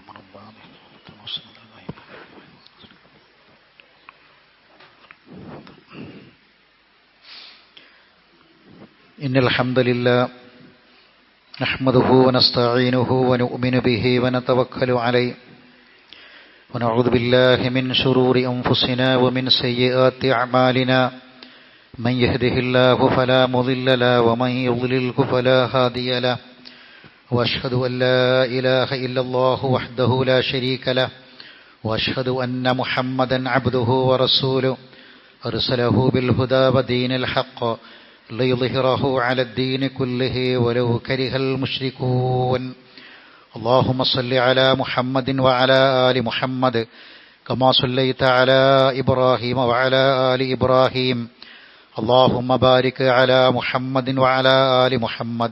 إن الحمد لله نحمده ونستعينه ونؤمن به ونتوكل عليه ونعوذ بالله من شرور أنفسنا ومن سيئات أعمالنا من يهده الله فلا مضل له ومن يضلله فلا هادي له وأشهد أن لا إله إلا الله وحده لا شريك له وأشهد أن محمدا عبده ورسوله أرسله بالهدى ودين الحق ليظهره على الدين كله ولو كره المشركون اللهم صل على محمد وعلى آل محمد كما صليت على إبراهيم وعلى آل إبراهيم اللهم بارك على محمد وعلى آل محمد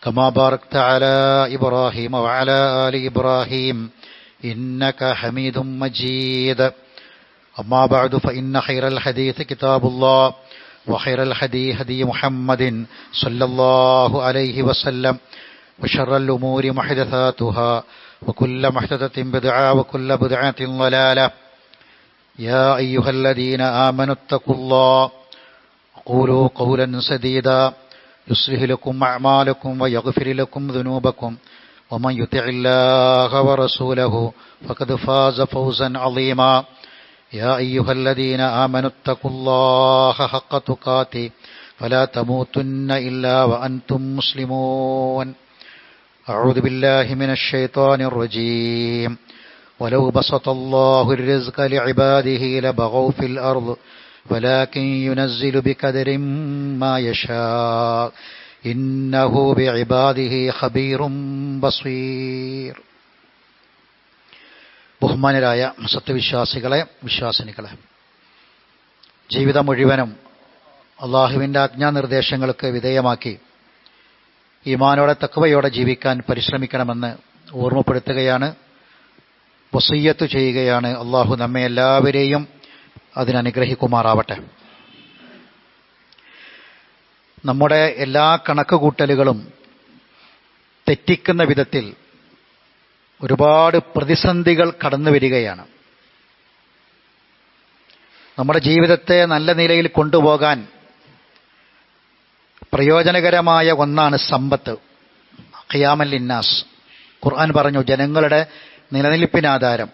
كما باركت على إبراهيم وعلى آل إبراهيم إنك حميد مجيد أما بعد فإن خير الحديث كتاب الله وخير الهدي هدي محمد صلى الله عليه وسلم وشر الأمور محدثاتها وكل محدثة بدعة وكل بدعة ضلالة يا أيها الذين آمنوا اتقوا الله قولوا قولا سديدا يصلح لكم أعمالكم ويغفر لكم ذنوبكم ومن يطع الله ورسوله فقد فاز فوزا عظيما يا أيها الذين آمنوا اتقوا الله حق تقاته فلا تموتن إلا وأنتم مسلمون أعوذ بالله من الشيطان الرجيم ولو بسط الله الرزق لعباده لبغوا في الأرض ولكن ينزل بقدر ما يشاء إنه بعباده خبير بصير. ബഹുമാനരായ സത്യവിശ്വാസികളെ, വിശ്വാസിനികളെ, ജീവിതം മുഴുവനും അള്ളാഹുവിൻ്റെ ആജ്ഞാനിർദ്ദേശങ്ങൾക്ക് വിധേയമാക്കി ഈമാനോടെ തഖ്വയോടെ ജീവിക്കാൻ പരിശ്രമിക്കണമെന്ന് ഓർമ്മപ്പെടുത്തുകയാണ്, വസിയ്യത്ത് ചെയ്യുകയാണ്. അള്ളാഹു നമ്മെ എല്ലാവരെയും അതിനനുഗ്രഹിക്കുമാറാവട്ടെ. നമ്മുടെ എല്ലാ കണക്കുകൂട്ടലുകളും തെറ്റിക്കുന്ന വിധത്തിൽ ഒരുപാട് പ്രതിസന്ധികൾ കടന്നു വരികയാണ്. നമ്മുടെ ജീവിതത്തെ നല്ല നിലയിൽ കൊണ്ടുപോകാൻ പ്രയോജനകരമായ ഒന്നാണ് സമ്പത്ത്. ഖിയാമൽ ലിന്നാസ്, ഖുർആൻ പറഞ്ഞു, ജനങ്ങളുടെ നിലനിൽപ്പിനാധാരം.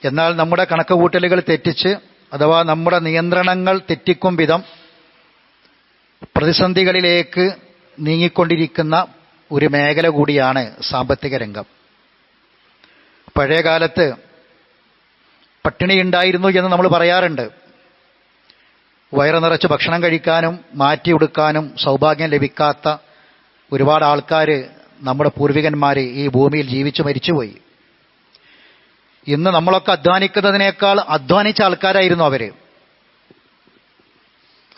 എന്നാൽ നമ്മുടെ കണക്കുകൂട്ടലുകൾ തെറ്റിച്ച്, അഥവാ നമ്മുടെ നിയന്ത്രണങ്ങൾ തെറ്റിക്കും വിധം പ്രതിസന്ധികളിലേക്ക് നീങ്ങിക്കൊണ്ടിരിക്കുന്ന ഒരു മേഖല കൂടിയാണ് സാമ്പത്തിക രംഗം. പഴയ കാലത്ത് പട്ടിണിയുണ്ടായിരുന്നു എന്ന് നമ്മൾ പറയാറുണ്ട്. വയറ് നിറച്ച് ഭക്ഷണം കഴിക്കാനും മാറ്റിയെടുക്കാനും സൗഭാഗ്യം ലഭിക്കാത്ത ഒരുപാട് ആൾക്കാർ, നമ്മുടെ പൂർവികന്മാർ ഈ ഭൂമിയിൽ ജീവിച്ചു മരിച്ചുപോയി. ഇന്ന് നമ്മളൊക്കെ അധ്വാനിക്കുന്നതിനേക്കാൾ അധ്വാനിച്ച ആൾക്കാരായിരുന്നു അവർ.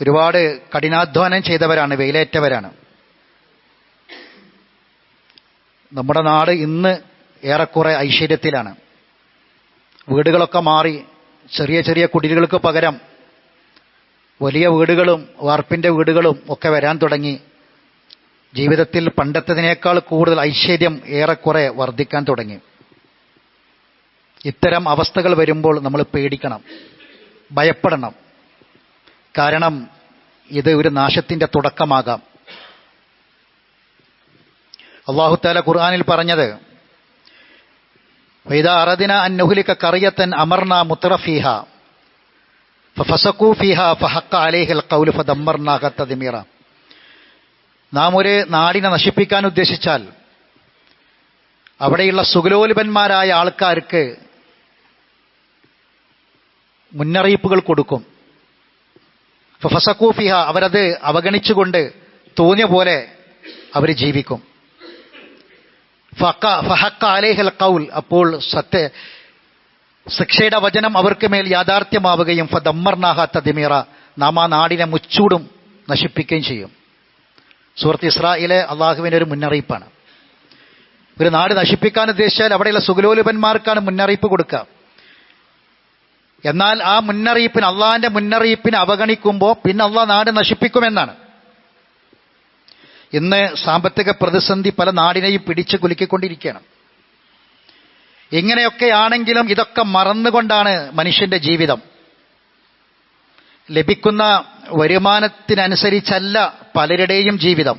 ഒരുപാട് കഠിനാധ്വാനം ചെയ്തവരാണ്, വെയിലേറ്റവരാണ്. നമ്മുടെ നാട് ഇന്ന് ഏറെക്കുറെ ഐശ്വര്യത്തിലാണ്. വീടുകളൊക്കെ മാറി ചെറിയ ചെറിയ കുടിലുകൾക്ക് പകരം വലിയ വീടുകളും വാർപ്പിൻ്റെ വീടുകളും ഒക്കെ വരാൻ തുടങ്ങി. ജീവിതത്തിൽ പണ്ടത്തതിനേക്കാൾ കൂടുതൽ ഐശ്വര്യം ഏറെക്കുറെ വർദ്ധിക്കാൻ തുടങ്ങി. ഇത്തരം അവസ്ഥകൾ വരുമ്പോൾ നമ്മൾ പേടിക്കണം, ഭയപ്പെടണം. കാരണം ഇത് ഒരു നാശത്തിൻ്റെ തുടക്കമാകാം. അല്ലാഹു തആല ഖുർആനിൽ പറഞ്ഞത്, വഇദാ അറദ്നാ അൻ നുഹ്ലിക ഖറിയതൻ അമർനാ മുത്രഫീഹാ ഫഫസഖൂ ഫീഹാ ഫഹഖ അലൈഹിൽ ഖൗലു ഫദമ്മർനാഹ തദ്മീറ. നാം ഒരു നാടിനെ നശിപ്പിക്കാൻ ഉദ്ദേശിച്ചാൽ അവിടെയുള്ള സുഖലോലുപന്മാരായ ആൾക്കാർക്ക് മുന്നറിയിപ്പുകൾ കൊടുക്കും. ഫഫസഖൂ ഫീഹാ, അവരത് അവഗണിച്ചുകൊണ്ട് തോന്നിയ പോലെ അവർ ജീവിക്കും. ഫഹഖ അലൈഹിൽ ഖൗൽ, അപ്പോൾ ശിക്ഷയുടെ വചനം അവർക്ക് മേൽ യാഥാർത്ഥ്യമാവുകയും ഫദമ്മർനാഹ തദ്മീറ, നാം ആ നാടിനെ മുച്ചൂടും നശിപ്പിക്കുകയും ചെയ്യും. സൂറത്ത് ഇസ്രായിലെ അള്ളാഹുവിൻ്റെ ഒരു മുന്നറിയിപ്പാണ്. ഒരു നാട് നശിപ്പിക്കാൻ ഉദ്ദേശിച്ചാൽ അവിടെയുള്ള സുഖലോലുപന്മാർക്കാണ് മുന്നറിയിപ്പ് കൊടുക്കുക. എന്നാൽ ആ മുന്നറിയിപ്പിന്, അള്ളാഹിന്റെ മുന്നറിയിപ്പിനെ അവഗണിക്കുമ്പോൾ പിന്നെ അള്ളാഹ് നാട് നശിപ്പിക്കുമെന്നാണ്. ഇന്ന് സാമ്പത്തിക പ്രതിസന്ധി പല നാടിനെയും പിടിച്ചു കുലുക്കിക്കൊണ്ടിരിക്കുകയാണ്. ഇങ്ങനെയൊക്കെയാണെങ്കിലും ഇതൊക്കെ മറന്നുകൊണ്ടാണ് മനുഷ്യന്റെ ജീവിതം. ലഭിക്കുന്ന വരുമാനത്തിനനുസരിച്ചല്ല പലരുടെയും ജീവിതം.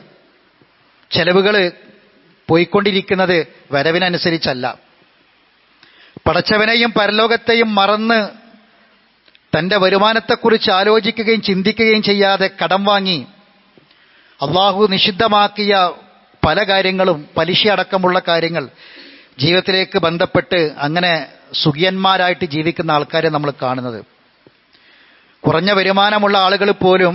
ചെലവുകൾ പോയിക്കൊണ്ടിരിക്കുന്നത് വരവിനനുസരിച്ചല്ല. പടച്ചവനെയും പരലോകത്തെയും മറന്ന് തൻ്റെ വരുമാനത്തെക്കുറിച്ച് ആലോചിക്കുകയും ചിന്തിക്കുകയും ചെയ്യാതെ കടം വാങ്ങി അള്ളാഹു നിഷിദ്ധമാക്കിയ പല കാര്യങ്ങളും, പലിശ അടക്കമുള്ള കാര്യങ്ങൾ ജീവിതത്തിലേക്ക് ബന്ധപ്പെട്ട് അങ്ങനെ സുഖിയന്മാരായിട്ട് ജീവിക്കുന്ന ആൾക്കാരെ നമ്മൾ കാണുന്നത്. കുറഞ്ഞ വരുമാനമുള്ള ആളുകൾ പോലും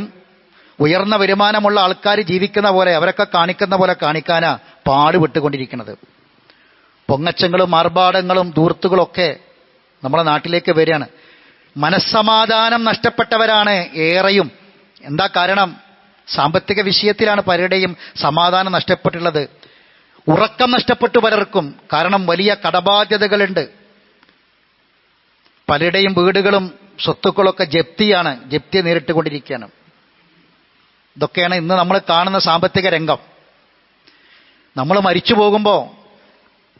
ഉയർന്ന വരുമാനമുള്ള ആൾക്കാർ ജീവിക്കുന്ന പോലെ, അവരൊക്കെ കാണിക്കുന്ന പോലെ കാണിക്കാനാ പാടുപെട്ടുകൊണ്ടിരിക്കുന്നത്. പൊങ്ങച്ചങ്ങളും ആർഭാടങ്ങളും ധൂർത്തുകളൊക്കെ നമ്മുടെ നാട്ടിലേക്ക് വരികയാണ്. മനസ്സമാധാനം നഷ്ടപ്പെട്ടവരാണ് ഏറെയും. എന്താ കാരണം? സാമ്പത്തിക വിഷയത്തിലാണ് പലരുടെയും സമാധാനം നഷ്ടപ്പെട്ടുള്ളത്. ഉറക്കം നഷ്ടപ്പെട്ടു പലർക്കും. കാരണം വലിയ കടബാധ്യതകളുണ്ട്. പലരുടെയും വീടുകളും സ്വത്തുക്കളൊക്കെ ജപ്തിയാണ്, ജപ്തി നേരിട്ടുകൊണ്ടിരിക്കുകയാണ്. ഇതൊക്കെയാണ് ഇന്ന് നമ്മൾ കാണുന്ന സാമ്പത്തിക രംഗം. നമ്മൾ മരിച്ചു പോകുമ്പോൾ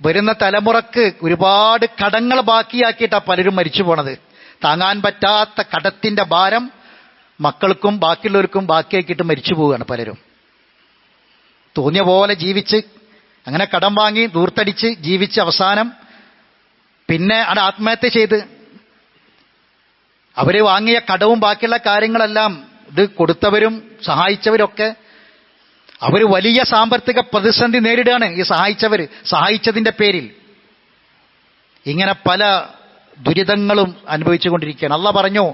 വരുന്ന തലമുറക്ക് ഒരുപാട് കടങ്ങൾ ബാക്കിയാക്കിയിട്ടാണ് പലരും മരിച്ചു പോണത്. താങ്ങാൻ പറ്റാത്ത കടത്തിന്റെ ഭാരം മക്കൾക്കും ബാക്കിയുള്ളവർക്കും ബാക്കിയാക്കിയിട്ട് മരിച്ചു പോവുകയാണ് പലരും. തോന്നിയ പോലെ ജീവിച്ച് അങ്ങനെ കടം വാങ്ങി ദൂർത്തടിച്ച് ജീവിച്ച് അവസാനം പിന്നെ അത് ആത്മഹത്യ ചെയ്ത് അവര് വാങ്ങിയ കടവും ബാക്കിയുള്ള കാര്യങ്ങളെല്ലാം ഇത് കൊടുത്തവരും സഹായിച്ചവരൊക്കെ അവർ വലിയ സാമ്പത്തിക പ്രതിസന്ധി നേരിടുകയാണ്. ഈ സഹായിച്ചതിന്റെ പേരിൽ ഇങ്ങനെ പല ദുരിതങ്ങളും അനുഭവിച്ചുകൊണ്ടിരിക്കുകയാണ്. അള്ളാഹ് പറഞ്ഞു,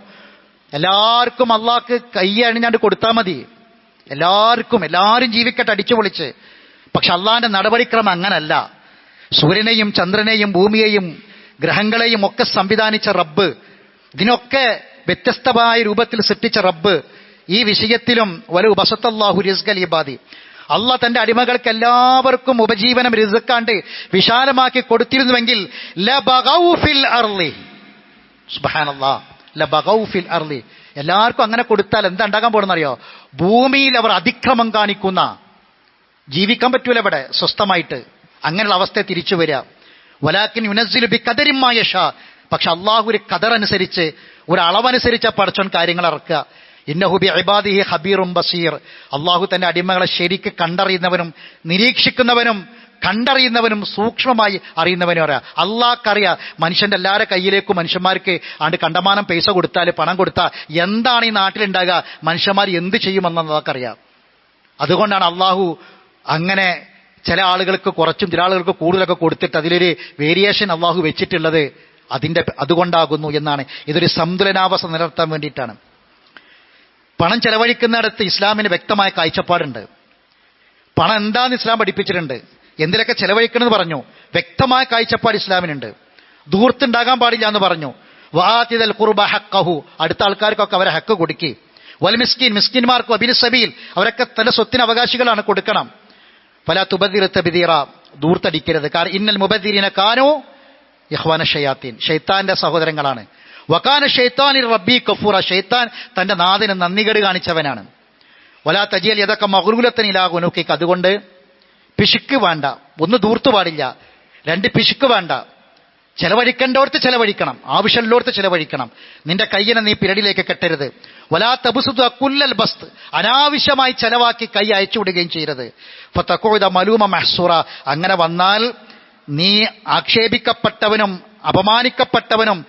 എല്ലാവർക്കും അള്ളാഹ്ക്ക് കൈ അണിഞ്ഞാണ്ട് കൊടുത്താൽ മതി, എല്ലാവരും ജീവിക്കട്ടെ അടിച്ചു പൊളിച്ച്. പക്ഷെ അള്ളാഹിന്റെ നടപടിക്രമം അങ്ങനല്ല. സൂര്യനെയും ചന്ദ്രനെയും ഭൂമിയെയും ഗ്രഹങ്ങളെയും ഒക്കെ സംവിധാനിച്ച റബ്ബ്, ഇതിനൊക്കെ വ്യത്യസ്തമായ രൂപത്തിൽ സൃഷ്ടിച്ച റബ്ബ് ഈ വിഷയത്തിലും വലു ബസത്തല്ലാഹു റിസ്ഖൽ ഇബാദി, അള്ളാഹ് തന്റെ അടിമകൾക്ക് എല്ലാവർക്കും ഉപജീവനം റിസ്ക്കാണ്ട് വിശാലമാക്കി കൊടുത്തിരുന്നുവെങ്കിൽ ലബഗൗ ഫിൽ അർളി, സുബ്ഹാനല്ലാഹ്, ലബഗൗ ഫിൽ അർളി, എല്ലാവർക്കും അങ്ങനെ കൊടുത്താൽ എന്താ ഉണ്ടാകാൻ പോകുന്നറിയോ? ഭൂമിയിൽ അവർ അതിക്രമം കാണിക്കുന്ന, ജീവിക്കാൻ പറ്റൂല ഇവിടെ സ്വസ്ഥമായിട്ട്. അങ്ങനെയുള്ള അവസ്ഥ തിരിച്ചു വരിക. വലാകിൻ യുനസ്സിലു ബിഖദരിൻ മാ യശാ, പക്ഷെ അള്ളാഹു ഒരു ഖദർ അനുസരിച്ച്, ഒരു അളവനുസരിച്ച് പടച്ചോൻ കാര്യങ്ങൾ ഇറക്കുക. ഇന്നഹു ബി ഇബാദിഹി ഖബീറും ബസീർ, അള്ളാഹു തന്റെ അടിമകളെ ശരിക്ക് കണ്ടറിയുന്നവനും നിരീക്ഷിക്കുന്നവനും കണ്ടറിയുന്നവനും സൂക്ഷ്മമായി അറിയുന്നവനും അറിയാം. അള്ളാഹ്ക്കറിയാം മനുഷ്യന്റെ എല്ലാവരുടെ കയ്യിലേക്കും മനുഷ്യന്മാർക്ക് ആണ്ട് കണ്ടമാനം പൈസ കൊടുത്താൽ, പണം കൊടുത്താൽ എന്താണ് ഈ നാട്ടിലുണ്ടാകുക, മനുഷ്യന്മാർ എന്ത് ചെയ്യുമെന്ന് അള്ളാഹ്ക്കറിയാം. അതുകൊണ്ടാണ് അള്ളാഹു അങ്ങനെ ചില ആളുകൾക്ക് കുറച്ചും ചില ആളുകൾക്ക് കൂടുതലൊക്കെ കൊടുത്തിട്ട് അതിലൊരു വേരിയേഷൻ അള്ളാഹു വെച്ചിട്ടുള്ളത് അതുകൊണ്ടാകുന്നു എന്നാണ്. ഇതൊരു സന്തുലനാവസ്ഥ നിലനിർത്താൻ വേണ്ടിയിട്ടാണ്. പണം ചെലവഴിക്കുന്നിടത്ത് ഇസ്ലാമിന് വ്യക്തമായ കാഴ്ചപ്പാടുണ്ട്. പണം എന്താന്ന് ഇസ്ലാം പഠിപ്പിച്ചിട്ടുണ്ട്, എന്തിലൊക്കെ ചെലവഴിക്കണമെന്ന് പറഞ്ഞു, വ്യക്തമായ കാഴ്ചപ്പാട് ഇസ്ലാമിനുണ്ട്. ധൂർത്തുണ്ടാകാൻ പാടില്ല എന്ന് പറഞ്ഞു. വാതിദൽ ഖുർബ ഹഖഹു, അടുത്ത ആൾക്കാർക്കൊക്കെ അവരെ ഹക്ക് കൊടുക്കി. വൽ മിസ്കിൻ, മിസ്കിന്മാർക്കും അബിൻ സബീൽ, അവരൊക്കെ തന്റെ സ്വത്തിന് അവകാശികളാണ്, കൊടുക്കണം. ഫലാ തുബദിറ തബ്ദീറ, ധൂർത്തടിക്കരുത്. കാരണം ഇന്നൽ മുബദ്ദിരീന കാനൂ ഇഖ്വാന ഷയാത്തീൻ, ഷൈത്താന്റെ സഹോദരങ്ങളാണ്. വകാന ഷൈത്താനി റബ്ബി കഫൂറ, ഷൈത്താൻ തന്റെ നാഥന് നന്ദികേട് കാണിച്ചവനാണ്. വലാ തജിയൽ യദക മഗ്ലൂലത്തൻ ഇലാ ഉനുഖിക, അതുകൊണ്ട് പിശുക്ക് വേണ്ട, ഒന്ന് ധൂർത്ത് പാടില്ല, രണ്ട് പിശുക്ക് വേണ്ട. ചെലവഴിക്കേണ്ടോടത്ത് ചെലവഴിക്കണം, ആവശ്യമുള്ളോടത്ത് ചെലവഴിക്കണം. നിന്റെ കയ്യിനെ നീ പിരടിലേക്ക് കെട്ടരുത്. വലാ തബ്സുതു കുല്ലൽ ബസ്ത്, അനാവശ്യമായി ചെലവാക്കി കൈ അയച്ചു വിടുകയും ചെയ്യരുത്. ഫതഖൂദ മലൂമ മഹ്സൂറ, അങ്ങനെ വന്നാൽ നീ ആക്ഷേപിക്കപ്പെട്ടവനും അപമാനിക്കപ്പെട്ടവനും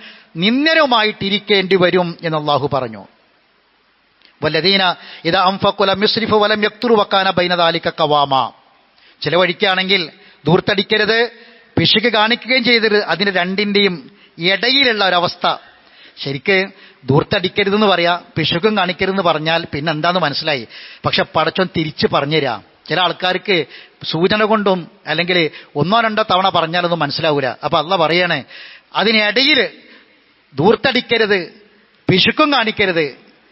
നിന്ദരുമായിട്ടിരിക്കേണ്ടി വരും എന്ന് അല്ലാഹു പറഞ്ഞു. വല്ലദീന ഇദാ അൻഫഖു ലം യുസ്രിഫു വലം യഖ്തുറു വകാന ബൈന ദാലിക ഖവാമ, ചിലവഴിക്കുകയാണെങ്കിൽ ധൂർത്തടിക്കരുത്, പിശുക്ക് കാണിക്കുകയും ചെയ്തത്, അതിന് രണ്ടിൻ്റെയും ഇടയിലുള്ള ഒരവസ്ഥ. ശരിക്ക് ധൂർത്തടിക്കരുതെന്ന് പറയാ, പിശുക്കും കാണിക്കരുതെന്ന് പറഞ്ഞാൽ പിന്നെ എന്താന്ന് മനസ്സിലായി. പക്ഷെ പടച്ചോൻ തിരിച്ച് പറഞ്ഞുതരാം. ചില ആൾക്കാർക്ക് സൂചന കൊണ്ടും അല്ലെങ്കിൽ ഒന്നോ രണ്ടോ തവണ പറഞ്ഞാലൊന്നും മനസ്സിലാവൂല. അപ്പൊ അള്ളാഹ് പറയണേ, അതിനിടയിൽ ധൂർത്തടിക്കരുത്, പിശുക്കും കാണിക്കരുത്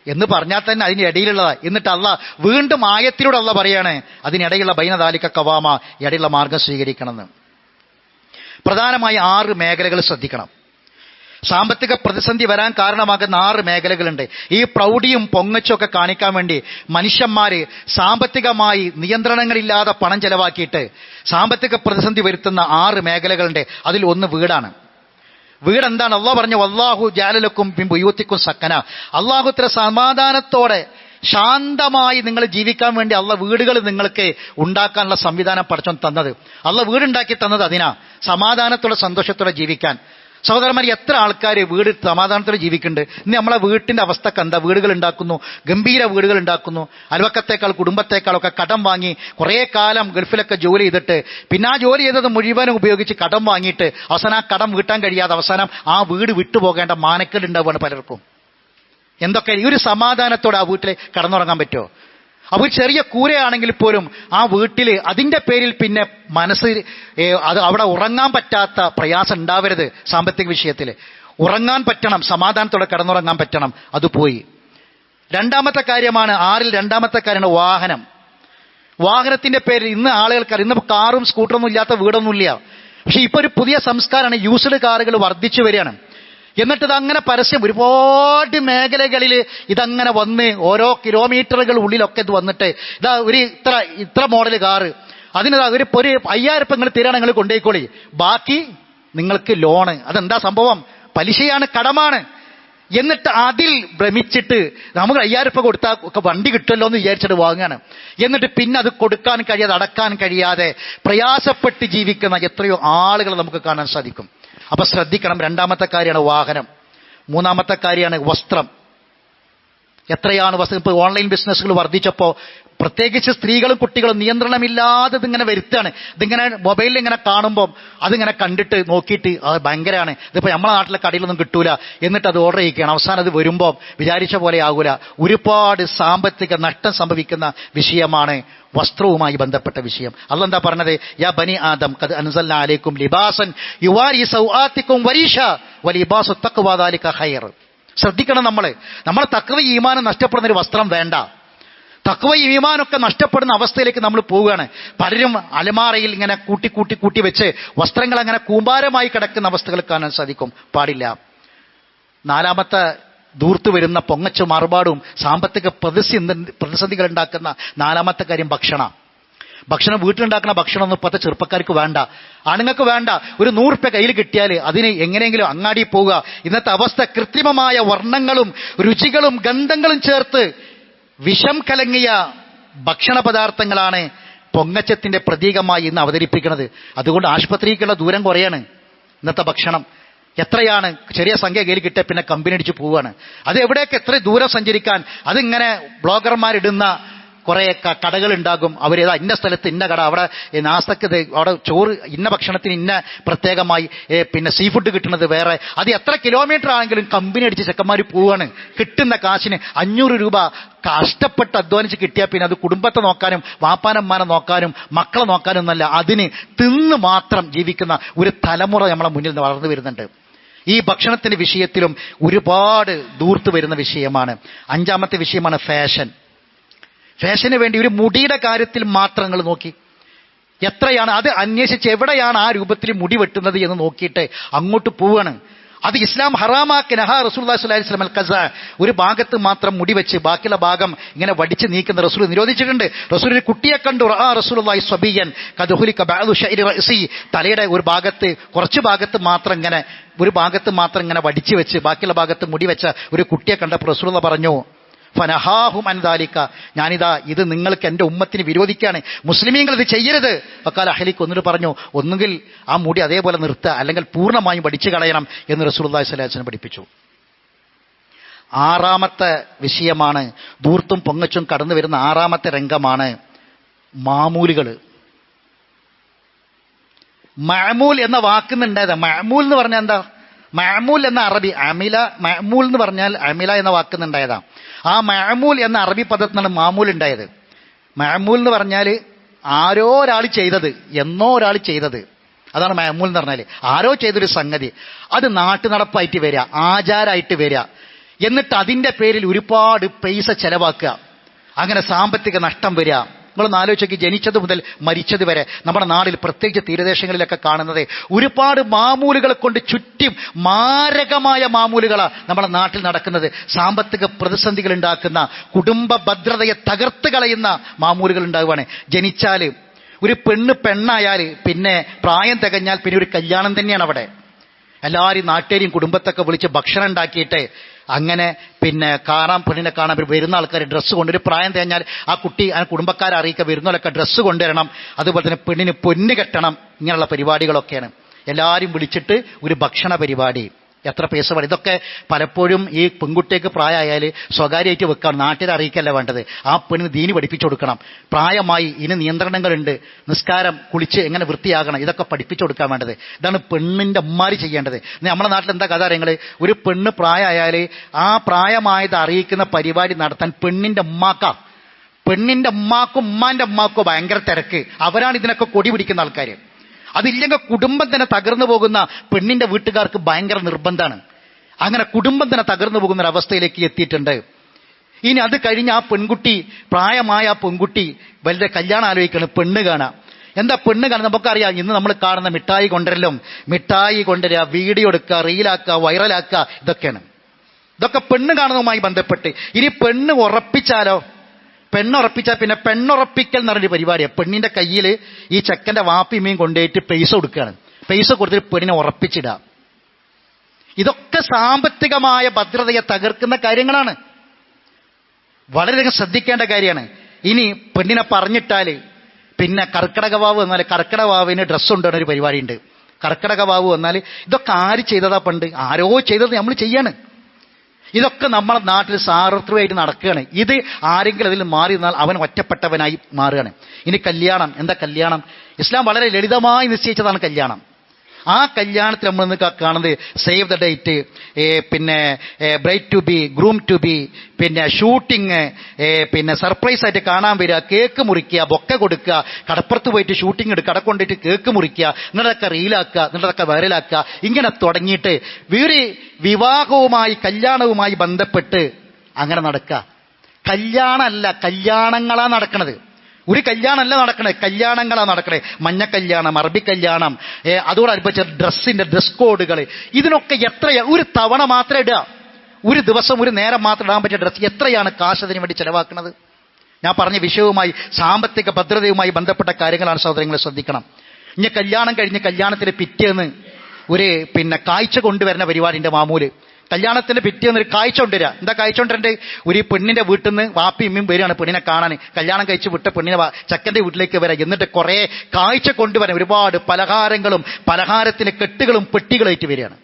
എന്ന് പറഞ്ഞാൽ തന്നെ അതിന് ഇടയിലുള്ളതാ. എന്നിട്ട് അള്ളാഹ് വീണ്ടും ആയത്തിലൂടെ അള്ളാഹ് പറയാണ് അതിനിടയിലുള്ള ബൈന ദാലിക ഖവാമ, ഇടയിലുള്ള മാർഗം സ്വീകരിക്കണമെന്ന്. പ്രധാനമായി 6 മേഖലകൾ ശ്രദ്ധിക്കണം. സാമ്പത്തിക പ്രതിസന്ധി വരാൻ കാരണമാകുന്ന 6 മേഖലകളുണ്ട്. ഈ പ്രൗഢിയും പൊങ്ങച്ചും ഒക്കെ കാണിക്കാൻ വേണ്ടി മനുഷ്യന്മാര് സാമ്പത്തികമായി നിയന്ത്രണങ്ങളില്ലാതെ പണം ചെലവാക്കിയിട്ട് സാമ്പത്തിക പ്രതിസന്ധി വരുത്തുന്ന 6 മേഖലകളുണ്ട്. അതിൽ ഒന്ന് വീടാണ്. വീട് എന്താണ്? അള്ളാഹു പറഞ്ഞു, വല്ലാഹു ജഅലലക്കും മിൻ ബുയൂത്തിക്കും സക്കന. അള്ളാഹു ഇത്ര സമാധാനത്തോടെ ശാന്തമായി നിങ്ങൾ ജീവിക്കാൻ വേണ്ടി അള്ളാഹ് വീടുകൾ നിങ്ങൾക്ക് ഉണ്ടാക്കാനുള്ള സംവിധാനം പടച്ചോൻ തന്നത്. അള്ളാഹ് വീടുണ്ടാക്കി തന്നത് അതിനാ, സമാധാനത്തോടെ സന്തോഷത്തോടെ ജീവിക്കാൻ. സഹോദരന്മാർ, എത്ര ആൾക്കാർ വീട് സമാധാനത്തോടെ ജീവിക്കുന്നുണ്ട്? ഇന്ന് നമ്മളെ വീട്ടിന്റെ അവസ്ഥക്ക് എന്താ? വീടുകൾ ഉണ്ടാക്കുന്നു, ഗംഭീര വീടുകൾ ഉണ്ടാക്കുന്നു, അയൽവക്കത്തേക്കാൾ കുടുംബത്തേക്കാളൊക്കെ കടം വാങ്ങി കുറേ കാലം ഗൾഫിലൊക്കെ ജോലി ചെയ്തിട്ട് പിന്നെ ആ ജോലി ചെയ്തത് മുഴുവനും ഉപയോഗിച്ച് കടം വാങ്ങിയിട്ട് അവസാനം ആ കടം വീട്ടാൻ കഴിയാതെ അവസാനം ആ വീട് വിട്ടുപോകേണ്ട മാനക്കേട് ഉണ്ടാവുകയാണ് പലർക്കും. എന്തൊക്കെ ഈ ഒരു സമാധാനത്തോടെ ആ വീട്ടിൽ കടന്നുറങ്ങാൻ പറ്റുമോ? അവർ ചെറിയ കൂരയാണെങ്കിൽ പോലും ആ വീട്ടിൽ അതിൻ്റെ പേരിൽ പിന്നെ മനസ്സ് അത് അവിടെ ഉറങ്ങാൻ പറ്റാത്ത പ്രയാസം ഉണ്ടാവരുത്. സാമ്പത്തിക വിഷയത്തിൽ ഉറങ്ങാൻ പറ്റണം, സമാധാനത്തോടെ കടന്നുറങ്ങാൻ പറ്റണം. അത് പോയി. രണ്ടാമത്തെ കാര്യമാണ്, 6ൽ രണ്ടാമത്തെ കാര്യമാണ് വാഹനം. വാഹനത്തിന്റെ പേരിൽ ഇന്ന് ആളുകൾക്ക് ഇന്ന് കാറും സ്കൂട്ടറൊന്നും ഇല്ലാത്ത വീടൊന്നുമില്ല. പക്ഷെ ഇപ്പൊ ഒരു പുതിയ സംസ്കാരമാണ്, യൂസ്ഡ് കാറുകൾ വർദ്ധിച്ചു വരികയാണ്. എന്നിട്ട് ഇതങ്ങനെ പരസ്യം ഒരുപാട് മേഖലകളിൽ ഇതങ്ങനെ വന്ന് ഓരോ കിലോമീറ്ററുകൾ ഉള്ളിലൊക്കെ ഇത് വന്നിട്ട് ഇതാ ഒരു ഇത്ര മോഡൽ കാറ്, അതിനിതാ ഒരു 5000 രൂപ നിങ്ങൾ തരാണ്, നിങ്ങൾ കൊണ്ടുപോയിക്കോളി, ബാക്കി നിങ്ങൾക്ക് ലോണ്. അതെന്താ സംഭവം? പലിശയാണ്, കടമാണ്. എന്നിട്ട് അതിൽ ഭ്രമിച്ചിട്ട് നമുക്ക് 5000 രൂപ കൊടുത്താൽ ഒക്കെ വണ്ടി കിട്ടുമല്ലോ എന്ന് വിചാരിച്ചിട്ട് വാങ്ങുകയാണ്. എന്നിട്ട് പിന്നെ അത് കൊടുക്കാൻ കഴിയാതെ, അടക്കാൻ കഴിയാതെ പ്രയാസപ്പെട്ട് ജീവിക്കുന്ന എത്രയോ ആളുകൾ നമുക്ക് കാണാൻ സാധിക്കും. അപ്പൊ ശ്രദ്ധിക്കണം. രണ്ടാമത്തെ കാര്യമാണ് വാഹനം. മൂന്നാമത്തെ കാര്യമാണ് വസ്ത്രം. എത്രയാണ് വസ്ത്രം? ഇപ്പോൾ ഓൺലൈൻ ബിസിനസ്സുകൾ വർദ്ധിച്ചപ്പോൾ പ്രത്യേകിച്ച് സ്ത്രീകളും കുട്ടികളും നിയന്ത്രണമില്ലാതെ ഇതിങ്ങനെ വരുത്താണ്. ഇതിങ്ങനെ മൊബൈലിൽ ഇങ്ങനെ കാണുമ്പോൾ അതിങ്ങനെ കണ്ടിട്ട് നോക്കിയിട്ട് അത് ഭയങ്കരമാണ്, ഇതിപ്പോൾ നമ്മളെ നാട്ടിലെ കടയിലൊന്നും കിട്ടൂല, എന്നിട്ട് അത് ഓർഡർ ചെയ്യിക്കുകയാണ്. അവസാനം അത് വരുമ്പോൾ വിചാരിച്ച പോലെ ആകൂല. ഒരുപാട് സാമ്പത്തിക നഷ്ടം സംഭവിക്കുന്ന വിഷയമാണ് വസ്ത്രവുമായി ബന്ധപ്പെട്ട വിഷയം. അല്ലാഹ് എന്താ പറഞ്ഞത്? യാ ബനി ആദം ഖദ് അൻസൽനാ അലൈക്കും ലിബാസൻ യുവാരി സൗആത്തിക്കും വരീഷ വലിബാസു തഖ്വ ദാലിക ഖൈർ. ശ്രദ്ധിക്കണം. നമ്മൾ തഖ്വ ഈമാൻ നഷ്ടപ്പെടുന്ന ഒരു വസ്ത്രം വേണ്ട. തഖ്വ ഈമാനൊക്കെ നഷ്ടപ്പെടുന്ന അവസ്ഥയിലേക്ക് നമ്മൾ പോവുകയാണ്. പലരും അലമാറയിൽ ഇങ്ങനെ കൂട്ടി വെച്ച് വസ്ത്രങ്ങൾ അങ്ങനെ കൂമ്പാരമായി കിടക്കുന്ന അവസ്ഥകൾ കാണാൻ സാധിക്കും. പാടില്ല. നാലാമത്തെ ദൂർത്ത് വരുന്ന പൊങ്ങച്ചും മറുപാടും സാമ്പത്തിക പ്രതിസന്ധികൾ ഉണ്ടാക്കുന്ന നാലാമത്തെ കാര്യം ഭക്ഷണം. വീട്ടിലുണ്ടാക്കുന്ന ഭക്ഷണമൊന്നും ഇപ്പോഴത്തെ ചെറുപ്പക്കാർക്ക് വേണ്ട, ആണുങ്ങൾക്ക് വേണ്ട. ഒരു 100 രൂപ കയ്യിൽ കിട്ടിയാൽ അതിന് എങ്ങനെയെങ്കിലും അങ്ങാടി പോവുക. ഇന്നത്തെ അവസ്ഥ കൃത്രിമമായ വർണ്ണങ്ങളും രുചികളും ഗന്ധങ്ങളും ചേർത്ത് വിഷം കലങ്ങിയ ഭക്ഷണ പദാർത്ഥങ്ങളാണ് പൊങ്ങച്ചത്തിന്റെ പ്രതീകമായി ഇന്ന് അവതരിപ്പിക്കുന്നത്. അതുകൊണ്ട് ആശുപത്രിക്കുള്ള ദൂരം കുറയാണ്. ഇന്നത്തെ ഭക്ഷണം എത്രയാണ്? ചെറിയ സംഖ്യ കയ്യിൽ കിട്ടിയ പിന്നെ കമ്പനി അടിച്ച് പോവുകയാണ്. അത് എവിടെയൊക്കെ എത്ര ദൂരം സഞ്ചരിക്കാൻ? അതിങ്ങനെ ബ്ലോഗർമാരിടുന്ന കുറേ കടകൾ ഉണ്ടാകും. അവരേതാ ഇന്ന സ്ഥലത്ത് ഇന്ന കട, അവിടെ നാസ്തക്ക് അവിടെ ചോറ് ഇന്ന ഭക്ഷണത്തിന് ഇന്ന പ്രത്യേകമായി, പിന്നെ സീ ഫുഡ് കിട്ടുന്നത് വേറെ. അത് എത്ര കിലോമീറ്റർ ആണെങ്കിലും കമ്പനി അടിച്ച് ചെക്കന്മാർ പോവാണ്. കിട്ടുന്ന കാശിന് 500 രൂപ കഷ്ടപ്പെട്ട് അധ്വാനിച്ച് കിട്ടിയാൽ പിന്നെ അത് കുടുംബത്തെ നോക്കാനും വാപ്പാനമ്മാനെ നോക്കാനും മക്കളെ നോക്കാനും എന്നല്ല, അതിന് തിന്ന് മാത്രം ജീവിക്കുന്ന ഒരു തലമുറ നമ്മളെ മുന്നിൽ വളർന്നു വരുന്നുണ്ട്. ഈ ഭക്ഷണത്തിന്റെ വിഷയത്തിലും ഒരുപാട് ദൂർത്ത് വരുന്ന വിഷയമാണ്. 5ാമത്തെ വിഷയമാണ് ഫാഷന് വേണ്ടി ഒരു മുടിയുടെ കാര്യത്തിൽ മാത്രം നിങ്ങൾ നോക്കി എത്രയാണ് അത് അന്വേഷിച്ച് എവിടെയാണ് ആ രൂപത്തിൽ മുടി വെട്ടുന്നത് എന്ന് നോക്കിയിട്ട് അങ്ങോട്ട് പോവാണ്. അത് ഇസ്ലാം ഹറാമാക്കി. നഹാ റസൂലുള്ളാഹി സ്വല്ലല്ലാഹി അലൈഹി വസല്ലം ഖസ, ഒരു ഭാഗത്ത് മാത്രം മുടി വെച്ച് ബാക്കിയുള്ള ഭാഗം ഇങ്ങനെ വടിച്ച് നീക്കുന്ന റസൂൽ നിരോധിച്ചിട്ടുണ്ട്. റസൂൽ ഒരു കുട്ടിയെ കണ്ടു, റസൂലുള്ളാഹി സ്വബിയൻ ഖദ്ഹുലിക ബഅദു ശഅരി റഅസി, തലയുടെ ഒരു ഭാഗത്ത് കുറച്ച് ഭാഗത്ത് മാത്രം ഇങ്ങനെ ഒരു ഭാഗത്ത് മാത്രം ഇങ്ങനെ വടിച്ച് വെച്ച് ബാക്കിയുള്ള ഭാഗത്ത് മുടി വെച്ച ഒരു കുട്ടിയെ കണ്ടപ്പോൾ റസൂലുള്ളാഹി പറഞ്ഞു ഫനഹാഹും അൻ ദാലിക, ഞാനിതാ ഇത് നിങ്ങൾക്ക് എൻ്റെ ഉമ്മത്തിന് വിരോധിക്കുകയാണ്, മുസ്ലിമീങ്ങൾ ഇത് ചെയ്യരുത്. വഖാല അഹ്ലിക്ക്, ഒന്നിട്ട് പറഞ്ഞു ഒന്നുകിൽ ആ മുടി അതേപോലെ നിർത്തുക, അല്ലെങ്കിൽ പൂർണ്ണമായും വടിച്ചു കളയണം എന്ന് റസൂലുള്ളാഹി സ്വല്ലല്ലാഹി അലൈഹി വസല്ലം പഠിപ്പിച്ചു. 6ാമത്തെ വിഷയമാണ് ദൂർത്തും പൊങ്ങച്ചും കടന്നു വരുന്ന 6ാമത്തെ രംഗമാണ് മാമൂലുകൾ. മഅമൂൽ എന്ന വാക്കുന്നുണ്ടായത്. മഅമൂൽ എന്ന് പറഞ്ഞാൽ എന്താ? മഅമൂൽ എന്ന അറബി അമില, മഅമൂൽ എന്ന് പറഞ്ഞാൽ അമില എന്ന വാക്കുന്നുണ്ടായതാ. ആ മഅമൂൽ എന്ന അറബി പദത്തിനാണ് മാമൂൽ ഉണ്ടായത്. മഅമൂൽ എന്ന് പറഞ്ഞാൽ ആരോ ഒരാൾ ചെയ്തത്, എന്നോ ഒരാൾ ചെയ്തത്, അതാണ് മഅമൂൽ എന്ന് പറഞ്ഞാൽ. ആരോ ചെയ്തൊരു സംഗതി അത് നാട്ടു നടപ്പായിട്ട് വരിക, ആചാരമായിട്ട് വരിക, എന്നിട്ട് അതിൻ്റെ പേരിൽ ഒരുപാട് പൈസ ചെലവാക്കുക, അങ്ങനെ സാമ്പത്തിക നഷ്ടം വരിക. നിങ്ങളൊന്ന് ആലോചിച്ച്, ജനിച്ചത് മുതൽ മരിച്ചത് വരെ നമ്മുടെ നാടിൽ പ്രത്യേകിച്ച് തീരദേശങ്ങളിലൊക്കെ കാണുന്നത് ഒരുപാട് മാമൂലുകളെ കൊണ്ട് ചുറ്റും മാരകമായ മാമൂലുകളാണ് നമ്മുടെ നാട്ടിൽ നടക്കുന്നത്. സാമ്പത്തിക പ്രതിസന്ധികൾ ഉണ്ടാക്കുന്ന, കുടുംബ ഭദ്രതയെ തകർത്ത് കളയുന്ന മാമൂലുകൾ ഉണ്ടാവുകയാണ്. ജനിച്ചാൽ ഒരു പെണ്ണായാൽ പിന്നെ പ്രായം തികഞ്ഞാൽ പിന്നെ ഒരു കല്യാണം തന്നെയാണ് അവിടെ. എല്ലാവരും നാട്ടുകാരെയും കുടുംബത്തൊക്കെ വിളിച്ച് ഭക്ഷണം ഉണ്ടാക്കിയിട്ട് അങ്ങനെ പിന്നെ പെണ്ണിനെ കാണാൻ വരുന്ന ആൾക്കാർ ഡ്രസ്സ് കൊണ്ടൊരു പ്രായം തേഞ്ഞാൽ ആ കുട്ടി ആ കുടുംബക്കാരെ അറിയിക്കുക, വരുന്നവരൊക്കെ ഡ്രസ്സ് കൊണ്ടുവരണം, അതുപോലെ തന്നെ പെണ്ണിന് പൊന്ന് കെട്ടണം. ഇങ്ങനെയുള്ള പരിപാടികളൊക്കെയാണ്. എല്ലാവരും വിളിച്ചിട്ട് ഒരു ഭക്ഷണ പരിപാടി, എത്ര പൈസ വേണം. ഇതൊക്കെ പലപ്പോഴും ഈ പെൺകുട്ടിക്ക് പ്രായമായാൽ സ്വകാര്യമായിട്ട് വെക്കണം, നാട്ടിൽ അറിയിക്കല്ല വേണ്ടത്. ആ പെണ്ണിന് ദീനി പഠിപ്പിച്ചു കൊടുക്കണം. പ്രായമായി ഇനി നിയന്ത്രണങ്ങളുണ്ട്, നിസ്കാരം, കുളിച്ച് എങ്ങനെ വൃത്തിയാകണം, ഇതൊക്കെ പഠിപ്പിച്ചു കൊടുക്കാൻ വേണ്ടത്. ഇതാണ് പെണ്ണിൻ്റെ ഉമ്മാരി ചെയ്യേണ്ടത്. നമ്മുടെ നാട്ടിൽ എന്താ കഥ അറിയങ്ങൾ, ഒരു പെണ്ണ് പ്രായമായാൽ ആ പ്രായമായത് അറിയിക്കുന്ന പരിപാടി നടത്താൻ പെണ്ണിൻ്റെ ഉമ്മാക്കും ഉമ്മാൻ്റെ ഉമ്മാക്കോ ഭയങ്കര തിരക്ക്. അവരാണ് ഇതിനൊക്കെ കൊടി പിടിക്കുന്ന ആൾക്കാർ. അതില്ലെങ്കിൽ കുടുംബം തന്നെ തകർന്നു പോകുന്ന പെണ്ണിന്റെ വീട്ടുകാർക്ക് ഭയങ്കര നിർബന്ധമാണ്. അങ്ങനെ കുടുംബം തന്നെ തകർന്നു പോകുന്ന ഒരു അവസ്ഥയിലേക്ക് എത്തിയിട്ടുണ്ട്. ഇനി അത് കഴിഞ്ഞ് ആ പെൺകുട്ടി, പ്രായമായ ആ പെൺകുട്ടി വലുതെ കല്യാണം ആലോചിക്കണം, പെണ്ണ് കാണാം. എന്താ പെണ്ണ് കാണാൻ നമുക്കറിയാം. ഇന്ന് നമ്മൾ കാണുന്ന മിഠായി കൊണ്ടുവരിക, വീഡിയോ എടുക്കുക, റീലാക്കുക, വൈറലാക്കുക, ഇതൊക്കെ പെണ്ണ് കാണുന്നതുമായി ബന്ധപ്പെട്ട്. ഇനി പെണ്ണുറപ്പിച്ചാൽ പിന്നെ പെണ്ണുറപ്പിക്കൽ എന്ന് പറഞ്ഞൊരു പരിപാടിയാണ്. പെണ്ണിന്റെ കയ്യിൽ ഈ ചെക്കന്റെ വാപ്പിമ്മയും കൊണ്ടുപോയിട്ട് പൈസ കൊടുക്കുകയാണ്. പൈസ കൊടുത്തിട്ട് പെണ്ണിനെ ഉറപ്പിച്ചിടുക. ഇതൊക്കെ സാമ്പത്തികമായ ഭദ്രതയെ തകർക്കുന്ന കാര്യങ്ങളാണ്. വളരെയധികം ശ്രദ്ധിക്കേണ്ട കാര്യമാണ്. ഇനി പെണ്ണിനെ പറഞ്ഞിട്ടാൽ പിന്നെ കർക്കിടക വാവ് വന്നാൽ കർക്കിടക വാവിന് ഡ്രസ്സ് കൊണ്ടുവരുന്ന ഒരു പരിപാടിയുണ്ട്. കർക്കിടക വാവ് വന്നാൽ ഇതൊക്കെ ആര് ചെയ്തതാ? പണ്ട് ആരോ ചെയ്തത് നമ്മൾ ചെയ്യാണ്. ഇതൊക്കെ നമ്മുടെ നാട്ടിൽ സാർവത്രികമായിട്ട് നടക്കുകയാണ്. ഇത് ആരെങ്കിലും അതിൽ മാറി നിന്നാൽ അവൻ ഒറ്റപ്പെട്ടവനായി മാറുകയാണ്. ഇനി കല്യാണം. എന്താ കല്യാണം? ഇസ്ലാം വളരെ ലളിതമായി നിശ്ചയിച്ചതാണ് കല്യാണം. ആ കല്യാണത്തിൽ നമ്മൾ ഇന്ന് കാണുന്നത് സേവ് ദ ഡേറ്റ്, പിന്നെ bride to be, groom to be, പിന്നെ ഷൂട്ടിങ്, പിന്നെ സർപ്രൈസ് ആയിട്ട് കാണാൻ വരിക, കേക്ക് മുറിക്കുക, ബൊക്ക കൊടുക്കുക, കടപ്പുറത്ത് പോയിട്ട് ഷൂട്ടിങ് എടുക്കുക, കട കൊണ്ടിട്ട് കേക്ക് മുറിക്കുക, എന്നിട്ടൊക്കെ റീലാക്കുക, എന്നിട്ടൊക്കെ വൈറലാക്കുക. ഇങ്ങനെ തുടങ്ങിയിട്ട് വിവാഹവുമായി കല്യാണവുമായി ബന്ധപ്പെട്ട് അങ്ങനെ നടക്കുക. കല്യാണമല്ല, കല്യാണങ്ങളാ നടക്കണത്. ഒരു കല്യാണമല്ല നടക്കണേ, കല്യാണങ്ങളാണ് നടക്കണേ. മഞ്ഞ കല്യാണം, അറബി കല്യാണം, അതോടനുബന്ധിച്ച ഡ്രസ് കോഡുകൾ, ഇതിനൊക്കെ ഒരു തവണ മാത്രം ഇടുക, ഒരു ദിവസം ഒരു നേരം മാത്രം ഇടാൻ പറ്റിയ ഡ്രസ്സ് എത്രയാണ് കാശ് അതിനു വേണ്ടി ചെലവാക്കുന്നത്? ഞാൻ പറഞ്ഞ വിഷയവുമായി സാമ്പത്തിക ഭദ്രതയുമായി ബന്ധപ്പെട്ട കാര്യങ്ങളാണ് സഹോദരങ്ങളെ ശ്രദ്ധിക്കണം. ഇനി കല്യാണം കഴിഞ്ഞ് കല്യാണത്തിന് പിറ്റേന്ന് ഒരു കാഴ്ച കൊണ്ടുവരുന്ന പരിപാടിൻ്റെ മാമൂല്. കല്യാണത്തിന്റെ പിറ്റേന്ന് ഒരു കാഴ്ച കൊണ്ടുവരിക. എന്താ കാഴ്ച കൊണ്ടുവരണ്ടേ? ഒരു പെണ്ണിന്റെ വീട്ടിൽ നിന്ന് വാപ്പി ഇമ്മയും വരികയാണ് പെണ്ണിനെ കാണാൻ. കല്യാണം കഴിച്ച് വിട്ട പെണ്ണിനെ ചെക്കൻ്റെ വീട്ടിലേക്ക് വരാം. എന്നിട്ട് കുറേ കാഴ്ച കൊണ്ടുവരാൻ ഒരുപാട് പലഹാരങ്ങളും പലഹാരത്തിന് കെട്ടുകളും പെട്ടികളായിട്ട് വരികയാണ്.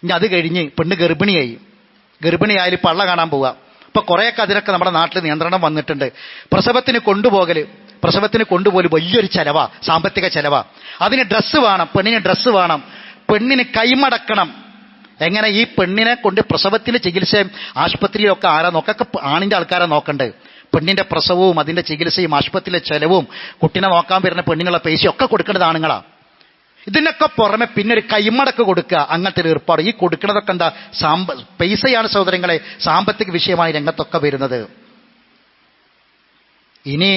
ഇനി അത് കഴിഞ്ഞ് പെണ്ണ് ഗർഭിണിയായാലും പള്ള കാണാൻ പോവുക. ഇപ്പൊ കുറേയൊക്കെ അതിനൊക്കെ നമ്മുടെ നാട്ടിൽ നിയന്ത്രണം വന്നിട്ടുണ്ട്. പ്രസവത്തിന് കൊണ്ടുപോലും വലിയൊരു ചെലവാ, സാമ്പത്തിക ചെലവാ. അതിന് ഡ്രസ്സ് വേണം, പെണ്ണിന് ഡ്രസ്സ് വേണം, പെണ്ണിന് കൈമടക്കണം. എങ്ങനെ ഈ പെണ്ണിനെ കൊണ്ട് പ്രസവത്തിലെ ചികിത്സയും ആശുപത്രിയിലൊക്കെ ആരാ നോക്കൊക്കെ ആണിന്റെ ആൾക്കാരെ നോക്കണ്ടേ? പെണ്ണിന്റെ പ്രസവവും അതിന്റെ ചികിത്സയും ആശുപത്രിയിലെ ചെലവും കുട്ടിനെ നോക്കാൻ വരുന്ന പെണ്ണിനുള്ള പൈസയും ഒക്കെ കൊടുക്കേണ്ടത് ആണുങ്ങളാ. ഇതിനൊക്കെ പുറമെ പിന്നെ ഒരു കൈമടക്ക് കൊടുക്കുക, അങ്ങനത്തെ ഒരു ഏർപ്പാട്. ഈ കൊടുക്കുന്നതൊക്കെ എന്താ? പൈസയാണ് സഹോദരങ്ങളെ സാമ്പത്തിക വിഷയമായി രംഗത്തൊക്കെ വരുന്നത്. ഇനി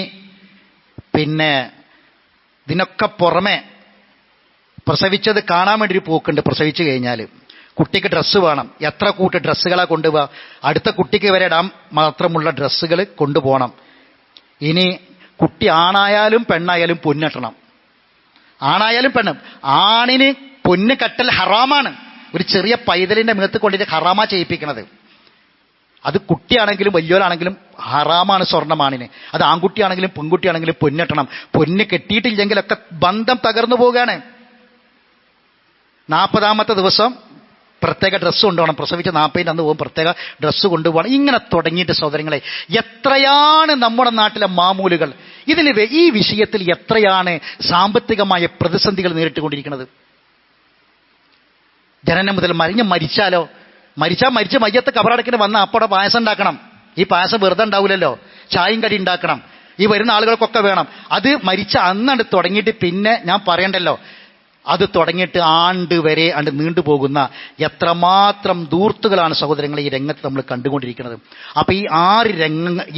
പിന്നെ ഇതിനൊക്കെ പുറമെ പ്രസവിച്ചത് കാണാൻ വേണ്ടി ഒരു പോക്കുണ്ട്. പ്രസവിച്ചു കഴിഞ്ഞാൽ കുട്ടിക്ക് ഡ്രസ്സ് വേണം. എത്ര കൂട്ട് ഡ്രസ്സുകളാണ് കൊണ്ടുപോവുക? അടുത്ത കുട്ടിക്ക് വരെ ഇടാൻ മാത്രമുള്ള ഡ്രസ്സുകൾ കൊണ്ടുപോകണം. ഇനി കുട്ടി ആണായാലും പെണ്ണായാലും പൊന്നിട്ടണം. ആണായാലും പെണ്ണും. ആണിന് പൊന്ന് കെട്ടൽ ഹറാമാണ്. ഒരു ചെറിയ പൈതലിന്റെ മേത്ത് കൊണ്ടിട്ട് ഹറാമാ ചെയ്യിപ്പിക്കണത്. അത് കുട്ടിയാണെങ്കിലും വലിയോരാണെങ്കിലും ഹറാമാണ് സ്വർണ്ണമാണിന്. അത് ആൺകുട്ടിയാണെങ്കിലും പെൺകുട്ടിയാണെങ്കിലും പൊന്നിട്ടണം. പൊന്ന് കെട്ടിയിട്ടില്ലെങ്കിലൊക്കെ ബന്ധം തകർന്നു പോവുകയാണ്. 40ാമത്തെ ദിവസം പ്രത്യേക ഡ്രസ്സ് കൊണ്ടുപോകണം. പ്രസവിച്ച് 40ൻ്റെ അന്ന് പോകും, പ്രത്യേക ഡ്രസ്സ് കൊണ്ടുപോകണം. ഇങ്ങനെ തുടങ്ങിയിട്ട് സഹോദരങ്ങളെ എത്രയാണ് നമ്മുടെ നാട്ടിലെ മാമൂലുകൾ. ഈ വിഷയത്തിൽ എത്രയാണ് സാമ്പത്തികമായ പ്രതിസന്ധികൾ നേരിട്ടുകൊണ്ടിരിക്കുന്നത്. ജനനം മുതൽ മരിച്ച് മയ്യത്ത് കബറടക്കിന് വന്ന അപ്പോടെ പായസം ഉണ്ടാക്കണം. ഈ പായസം വെറുതെ ഉണ്ടാവില്ലല്ലോ, ചായയും കടി ഉണ്ടാക്കണം. ഈ വരുന്ന ആളുകൾക്കൊക്കെ വേണം. അത് മരിച്ച അന്നണ്ട് തുടങ്ങിയിട്ട് പിന്നെ ഞാൻ പറയണ്ടല്ലോ, അത് തുടങ്ങിയിട്ട് ആണ്ട് വരെ നീണ്ടുപോകുന്ന എത്രമാത്രം ദൂർത്തുകളാണ് സഹോദരങ്ങളെ ഈ രംഗത്ത് നമ്മൾ കണ്ടുകൊണ്ടിരിക്കുന്നത്. അപ്പോൾ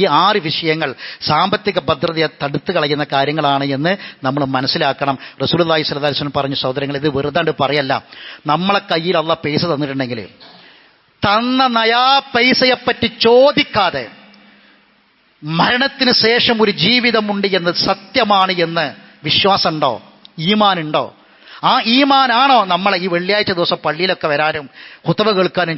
ഈ ആറ് വിഷയങ്ങൾ സാമ്പത്തിക ഭദ്രതയെ തടുത്തു കളയുന്ന കാര്യങ്ങളാണ് എന്ന് നമ്മൾ മനസ്സിലാക്കണം. റസൂലുള്ളാഹി സ്വല്ലല്ലാഹു അലൈഹി വസല്ലം പറഞ്ഞു, സഹോദരങ്ങൾ, ഇത് വെറുതെ പറയല്ല. നമ്മളെ കയ്യിൽ അള്ളാഹ് പൈസ തന്നിട്ടുണ്ടെങ്കിൽ തന്ന നയാ പൈസയെപ്പറ്റി ചോദിക്കാതെ മരണത്തിന് ശേഷം ഒരു ജീവിതമുണ്ട് എന്ന് സത്യമാണ് എന്ന് വിശ്വാസമുണ്ടോ? ഈമാനുണ്ടോ? ആ ഈമാനാണോ നമ്മളെ ഈ വെള്ളിയാഴ്ച ദിവസം പള്ളിയിലൊക്കെ വരാനും ഖുത്ബ കേൾക്കാനും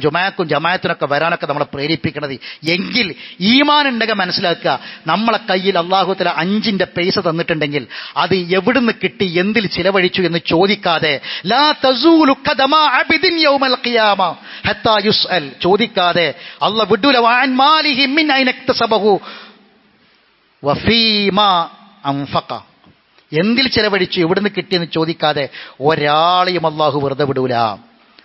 ജമാഅത്തിനൊക്കെ വരാനൊക്കെ നമ്മളെ പ്രേരിപ്പിക്കുന്നത്? എങ്കിൽ ഈമാൻ ഉണ്ടെങ്കിൽ മനസ്സിലാക്കുക, നമ്മളെ കയ്യിൽ അല്ലാഹു തആല 5 പൈസ തന്നിട്ടുണ്ടെങ്കിൽ അത് എവിടുന്ന് കിട്ടി, എന്തിൽ ചിലവഴിച്ചു എന്ന് ചോദിക്കാതെ, ലാ തസൂലു ഖദമ അബ്ദിൻ യൗമൽ ഖിയാമ ഹത്താ യുസ്അൽ, ചോദിക്കാതെ അല്ലാഹ് വിടൂല വഅൻ മാലിഹി മിൻ ഐന ഇക്തസബഹു വഫീമാ അൻഫഖ, എന്തിൽ ചെലവഴിച്ചു, എവിടുന്ന് കിട്ടിയെന്ന് ചോദിക്കാതെ ഒരാളെയും അള്ളാഹു വെറുതെ വിടൂല.